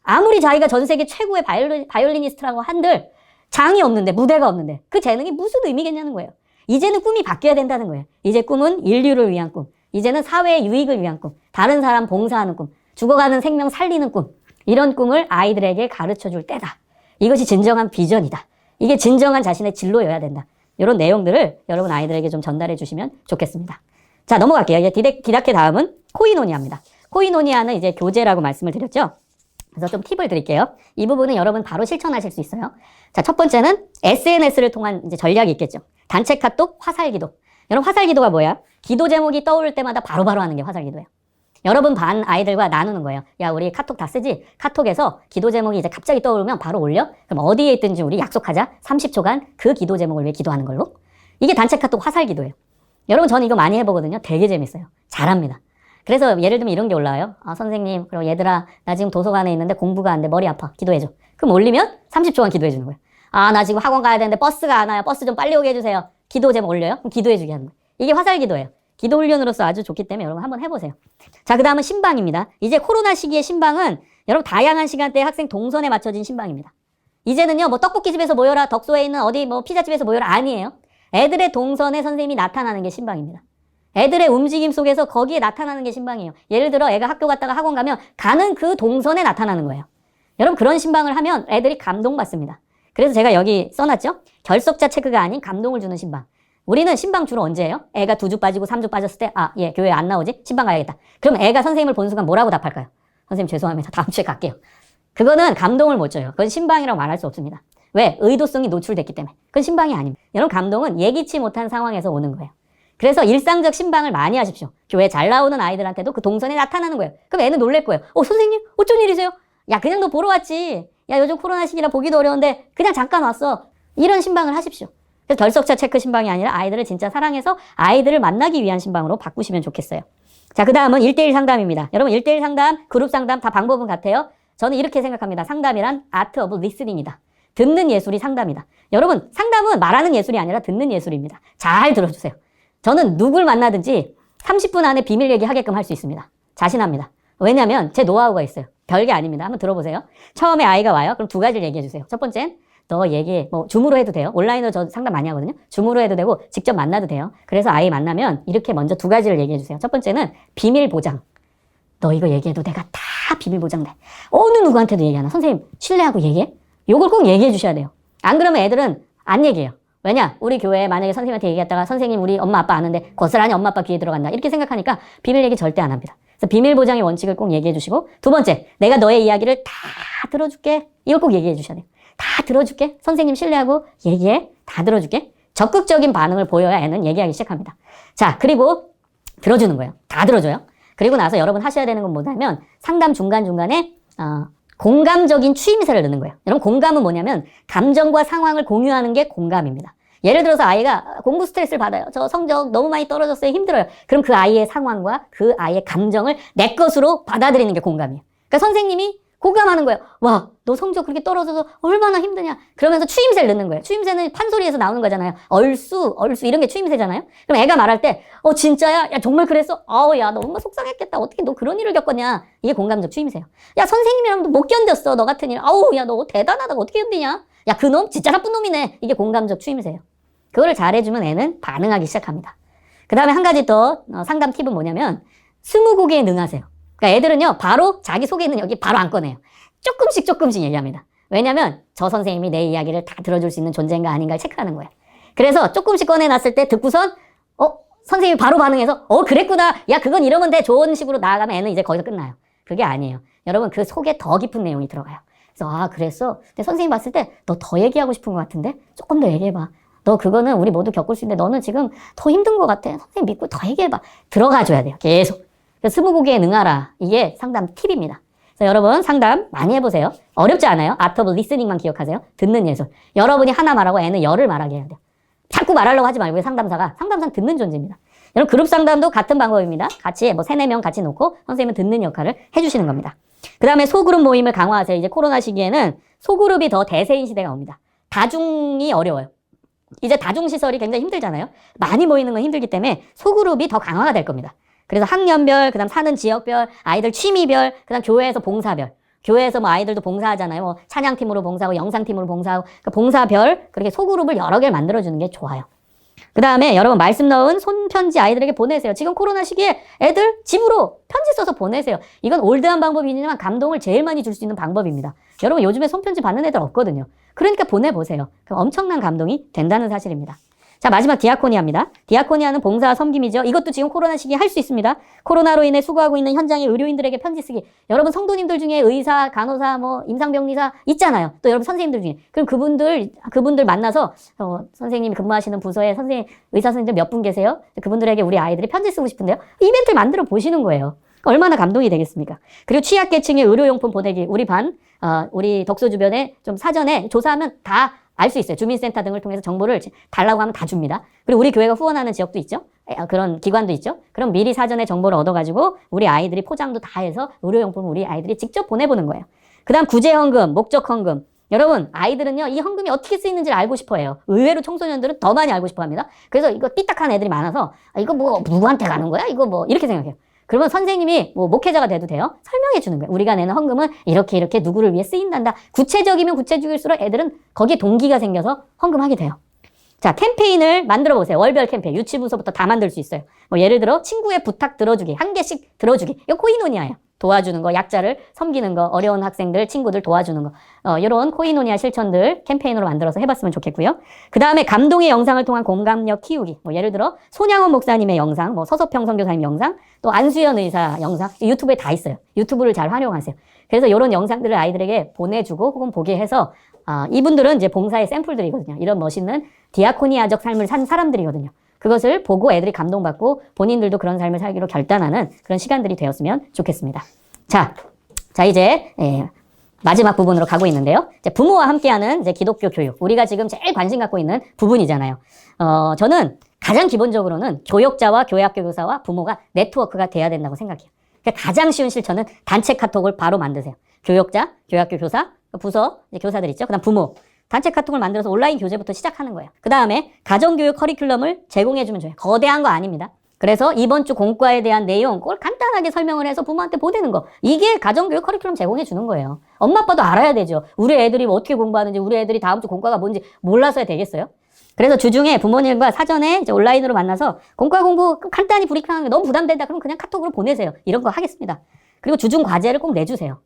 아무리 자기가 전 세계 최고의 바이올리니스트라고 한들 장이 없는데, 무대가 없는데 그 재능이 무슨 의미겠냐는 거예요. 이제는 꿈이 바뀌어야 된다는 거예요. 이제 꿈은 인류를 위한 꿈, 이제는 사회의 유익을 위한 꿈, 다른 사람 봉사하는 꿈, 죽어가는 생명 살리는 꿈, 이런 꿈을 아이들에게 가르쳐줄 때다. 이것이 진정한 비전이다. 이게 진정한 자신의 진로여야 된다. 이런 내용들을 여러분 아이들에게 좀 전달해 주시면 좋겠습니다. 자, 넘어갈게요. 이제 디다케 다음은 코이노니아입니다. 코이노니아는 이제 교제라고 말씀을 드렸죠. 그래서 좀 팁을 드릴게요. 이 부분은 여러분 바로 실천하실 수 있어요. 자, 첫 번째는 SNS를 통한 이제 전략이 있겠죠. 단체 카톡, 화살기도. 여러분, 화살기도가 뭐야? 기도 제목이 떠오를 때마다 바로바로 하는 게 화살기도예요. 여러분 반 아이들과 나누는 거예요. 야, 우리 카톡 다 쓰지? 카톡에서 기도 제목이 이제 갑자기 떠오르면 바로 올려? 그럼 어디에 있든지 우리 약속하자. 30초간 그 기도 제목을 위해 기도하는 걸로. 이게 단체 카톡 화살기도예요. 여러분, 저는 이거 많이 해보거든요. 되게 재밌어요. 잘합니다. 그래서 예를 들면 이런 게 올라와요. 선생님, 그리고 얘들아, 나 지금 도서관에 있는데 공부가 안 돼. 머리 아파. 기도해줘. 그럼 올리면 30초간 기도해주는 거예요. 나 지금 학원 가야 되는데 버스가 안 와요. 버스 좀 빨리 오게 해주세요. 기도 제목 올려요. 그럼 기도해주게 하는 거예요. 이게 화살기도예요. 기도 훈련으로서 아주 좋기 때문에 여러분 한번 해보세요. 자, 그 다음은 신방입니다. 이제 코로나 시기의 신방은 여러분 다양한 시간대에 학생 동선에 맞춰진 신방입니다. 이제는요, 뭐 떡볶이집에서 모여라, 덕소에 있는 어디 뭐 피자집에서 모여라 아니에요. 애들의 동선에 선생님이 나타나는 게 신방입니다. 애들의 움직임 속에서 거기에 나타나는 게 신방이에요. 예를 들어 애가 학교 갔다가 학원 가면 가는 그 동선에 나타나는 거예요. 여러분, 그런 신방을 하면 애들이 감동받습니다. 그래서 제가 여기 써놨죠. 결석자 체크가 아닌 감동을 주는 신방. 우리는 신방 주로 언제 해요? 애가 2주 빠지고 3주 빠졌을 때 얘 교회 안 나오지? 신방 가야겠다. 그럼 애가 선생님을 본 순간 뭐라고 답할까요? 선생님 죄송합니다. 다음 주에 갈게요. 그거는 감동을 못 줘요. 그건 신방이라고 말할 수 없습니다. 왜? 의도성이 노출됐기 때문에. 그건 신방이 아닙니다. 여러분, 감동은 예기치 못한 상황에서 오는 거예요. 그래서 일상적 신방을 많이 하십시오. 교회 잘 나오는 아이들한테도 그 동선에 나타나는 거예요. 그럼 애는 놀랄 거예요. 선생님, 어쩐 일이세요? 야, 그냥 너 보러 왔지. 야, 요즘 코로나 시기라 보기도 어려운데 그냥 잠깐 왔어. 이런 신방을 하십시오. 그래서 결석자 체크 신방이 아니라 아이들을 진짜 사랑해서 아이들을 만나기 위한 신방으로 바꾸시면 좋겠어요. 자, 그 다음은 1대1 상담입니다. 여러분, 1대1 상담, 그룹 상담 다 방법은 같아요. 저는 이렇게 생각합니다. 상담이란 아트 오브 리스닝이다. 듣는 예술이 상담이다. 여러분, 상담은 말하는 예술이 아니라 듣는 예술입니다. 잘 들어주세요. 저는 누굴 만나든지 30분 안에 비밀 얘기하게끔 할 수 있습니다. 자신합니다. 왜냐면 제 노하우가 있어요. 별게 아닙니다. 한번 들어보세요. 처음에 아이가 와요. 그럼 2가지를 얘기해 주세요. 첫 번째는 너 얘기, 줌으로 해도 돼요. 온라인으로 저 상담 많이 하거든요. 줌으로 해도 되고 직접 만나도 돼요. 그래서 아이 만나면 이렇게 먼저 2가지를 얘기해 주세요. 첫 번째는 비밀 보장. 너 이거 얘기해도 내가 다 비밀 보장돼. 어느 누구한테도 얘기 안 해. 선생님 신뢰하고 얘기해? 요걸 꼭 얘기해 주셔야 돼요. 안 그러면 애들은 안 얘기해요. 왜냐? 우리 교회에 만약에 선생님한테 얘기했다가 선생님 우리 엄마 아빠 아는데 고스란히 엄마 아빠 귀에 들어간다. 이렇게 생각하니까 비밀 얘기 절대 안 합니다. 그래서 비밀 보장의 원칙을 꼭 얘기해 주시고, 2번째, 내가 너의 이야기를 다 들어줄게. 이걸 꼭 얘기해 주셔야 돼요. 다 들어줄게. 선생님 신뢰하고 얘기해. 다 들어줄게. 적극적인 반응을 보여야 애는 얘기하기 시작합니다. 자, 그리고 들어주는 거예요. 다 들어줘요. 그리고 나서 여러분 하셔야 되는 건 뭐냐면 상담 중간중간에 공감적인 추임새를 넣는 거예요. 여러분 공감은 뭐냐면 감정과 상황을 공유하는 게 공감입니다. 예를 들어서 아이가 공부 스트레스를 받아요. 저 성적 너무 많이 떨어졌어요. 힘들어요. 그럼 그 아이의 상황과 그 아이의 감정을 내 것으로 받아들이는 게 공감이에요. 그러니까 선생님이 공감하는 거예요. 와, 너 성적 그렇게 떨어져서 얼마나 힘드냐. 그러면서 추임새를 넣는 거예요. 추임새는 판소리에서 나오는 거잖아요. 얼쑤 이런 게 추임새잖아요. 그럼 애가 말할 때 진짜야? 야 정말 그랬어? 야 너 엄마 속상했겠다. 어떻게 너 그런 일을 겪었냐. 이게 공감적 추임새예요. 야 선생님이랑도 못 견뎠어. 너 같은 일. 야 너 대단하다. 어떻게 견디냐. 야 그놈 진짜 나쁜 놈이네. 이게 공감적 추임새예요. 그거를 잘해주면 애는 반응하기 시작합니다. 그 다음에 한 가지 또 상담 팁은 뭐냐면 스무고개에 능하세요. 그러니까 애들은요 바로 자기 속에 있는 여기 바로 안 꺼내요. 조금씩 얘기합니다. 왜냐면 저 선생님이 내 이야기를 다 들어줄 수 있는 존재인가 아닌가를 체크하는 거예요. 그래서 조금씩 꺼내놨을 때 듣고선 선생님이 바로 반응해서 그랬구나. 야 그건 이러면 돼. 좋은 식으로 나아가면 애는 이제 거기서 끝나요. 그게 아니에요. 여러분 그 속에 더 깊은 내용이 들어가요. 그래서 그랬어. 근데 선생님 봤을 때 너 더 얘기하고 싶은 것 같은데 조금 더 얘기해봐. 너 그거는 우리 모두 겪을 수 있는데 너는 지금 더 힘든 것 같아. 선생님 믿고 더 얘기해봐. 들어가줘야 돼요. 계속. 스무고개에 능하라. 이게 상담 팁입니다. 그래서 여러분 상담 많이 해보세요. 어렵지 않아요. Art of Listening만 기억하세요. 듣는 예술. 여러분이 하나 말하고 애는 열을 말하게 해야 돼요. 자꾸 말하려고 하지 말고요. 상담사는 듣는 존재입니다. 여러분 그룹 상담도 같은 방법입니다. 같이 3-4명 같이 놓고 선생님은 듣는 역할을 해주시는 겁니다. 그 다음에 소그룹 모임을 강화하세요. 이제 코로나 시기에는 소그룹이 더 대세인 시대가 옵니다. 다중이 어려워요. 이제 다중시설이 굉장히 힘들잖아요. 많이 모이는 건 힘들기 때문에 소그룹이 더 강화가 될 겁니다. 그래서 학년별, 그 다음 사는 지역별, 아이들 취미별, 그 다음 교회에서 봉사별. 교회에서 아이들도 봉사하잖아요. 찬양팀으로 봉사하고 영상팀으로 봉사하고. 그러니까 봉사별, 그렇게 소그룹을 여러 개를 만들어주는 게 좋아요. 그 다음에 여러분 말씀 넣은 손편지 아이들에게 보내세요. 지금 코로나 시기에 애들 집으로 편지 써서 보내세요. 이건 올드한 방법이지만 감동을 제일 많이 줄 수 있는 방법입니다. 여러분 요즘에 손편지 받는 애들 없거든요. 그러니까 보내보세요. 그럼 엄청난 감동이 된다는 사실입니다. 자 마지막 디아코니아입니다. 디아코니아는 봉사와 섬김이죠. 이것도 지금 코로나 시기에 할 수 있습니다. 코로나로 인해 수고하고 있는 현장의 의료인들에게 편지 쓰기. 여러분 성도님들 중에 의사, 간호사, 임상병리사 있잖아요. 또 여러분 선생님들 중에. 그럼 그분들 만나서 선생님이 근무하시는 부서에 의사 선생님들 몇 분 계세요? 그분들에게 우리 아이들이 편지 쓰고 싶은데요. 이벤트를 만들어 보시는 거예요. 얼마나 감동이 되겠습니까? 그리고 취약계층의 의료용품 보내기. 우리 덕소 주변에 좀 사전에 조사하면 다 알 수 있어요. 주민센터 등을 통해서 정보를 달라고 하면 다 줍니다. 그리고 우리 교회가 후원하는 지역도 있죠. 그런 기관도 있죠. 그럼 미리 사전에 정보를 얻어가지고 우리 아이들이 포장도 다 해서 의료용품을 우리 아이들이 직접 보내보는 거예요. 그 다음 구제헌금, 목적헌금. 여러분 아이들은요 이 헌금이 어떻게 쓰이는지를 알고 싶어 해요. 의외로 청소년들은 더 많이 알고 싶어 합니다. 그래서 이거 삐딱한 애들이 많아서 이거 누구한테 가는 거야? 이거 이렇게 생각해요. 그러면 선생님이 목회자가 돼도 돼요. 설명해 주는 거예요. 우리가 내는 헌금은 이렇게 누구를 위해 쓰인단다. 구체적이면 구체적일수록 애들은 거기에 동기가 생겨서 헌금하게 돼요. 자, 캠페인을 만들어 보세요. 월별 캠페인. 유치부서부터 다 만들 수 있어요. 예를 들어 친구의 부탁 들어주기. 1개씩 들어주기. 이거 코이노니아예요. 도와주는 거, 약자를 섬기는 거, 어려운 학생들, 친구들 도와주는 거. 이런 코이노니아 실천들 캠페인으로 만들어서 해봤으면 좋겠고요. 그 다음에 감동의 영상을 통한 공감력 키우기. 예를 들어 손양원 목사님의 영상, 서서평 선교사님 영상, 또 안수연 의사 영상. 유튜브에 다 있어요. 유튜브를 잘 활용하세요. 그래서 이런 영상들을 아이들에게 보내주고 혹은 보게 해서 이분들은 이제 봉사의 샘플들이거든요. 이런 멋있는 디아코니아적 삶을 산 사람들이거든요. 그것을 보고 애들이 감동받고 본인들도 그런 삶을 살기로 결단하는 그런 시간들이 되었으면 좋겠습니다. 자 이제 마지막 부분으로 가고 있는데요. 이제 부모와 함께하는 이제 기독교 교육. 우리가 지금 제일 관심 갖고 있는 부분이잖아요. 저는 가장 기본적으로는 교역자와 교회학교 교사와 부모가 네트워크가 돼야 된다고 생각해요. 그러니까 가장 쉬운 실천은 단체 카톡을 바로 만드세요. 교역자, 교회학교 교사, 부서 교사들 있죠. 그다음 부모. 단체 카톡을 만들어서 온라인 교재부터 시작하는 거예요. 그 다음에 가정교육 커리큘럼을 제공해주면 좋아요. 거대한 거 아닙니다. 그래서 이번 주 공과에 대한 내용 그걸 간단하게 설명을 해서 부모한테 보내는 거. 이게 가정교육 커리큘럼 제공해주는 거예요. 엄마 아빠도 알아야 되죠. 우리 애들이 어떻게 공부하는지 우리 애들이 다음 주 공과가 뭔지 몰라서야 되겠어요. 그래서 주중에 부모님과 사전에 이제 온라인으로 만나서 공과 공부 간단히 브리핑하는 게 너무 부담된다. 그럼 그냥 카톡으로 보내세요. 이런 거 하겠습니다. 그리고 주중 과제를 꼭 내주세요.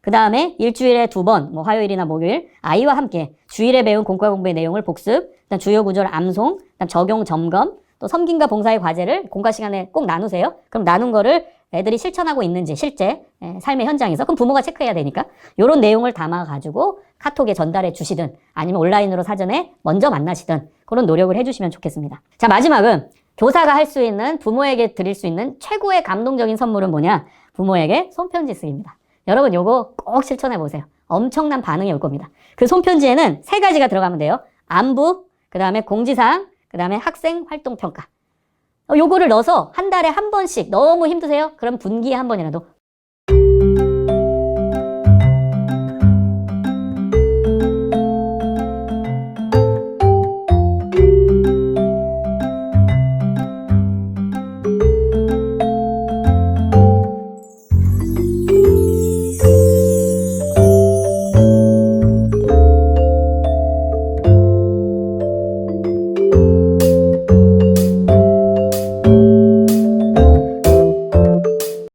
그 다음에 일주일에 2번, 화요일이나 목요일, 아이와 함께 주일에 배운 공과 공부의 내용을 복습, 그다음 주요 구조를 암송, 그다음 적용 점검, 또 섬김과 봉사의 과제를 공과 시간에 꼭 나누세요. 그럼 나눈 거를 애들이 실천하고 있는지 실제 삶의 현장에서 그럼 부모가 체크해야 되니까 이런 내용을 담아가지고 카톡에 전달해 주시든 아니면 온라인으로 사전에 먼저 만나시든 그런 노력을 해주시면 좋겠습니다. 자 마지막은 교사가 할 수 있는, 부모에게 드릴 수 있는 최고의 감동적인 선물은 뭐냐? 부모에게 손편지 쓰기입니다. 여러분 요거 꼭 실천해 보세요. 엄청난 반응이 올 겁니다. 그 손편지에는 3가지가 들어가면 돼요. 안부, 그 다음에 공지사항, 그 다음에 학생 활동 평가. 요거를 넣어서 한 달에 한 번씩, 너무 힘드세요? 그럼 분기에 한 번이라도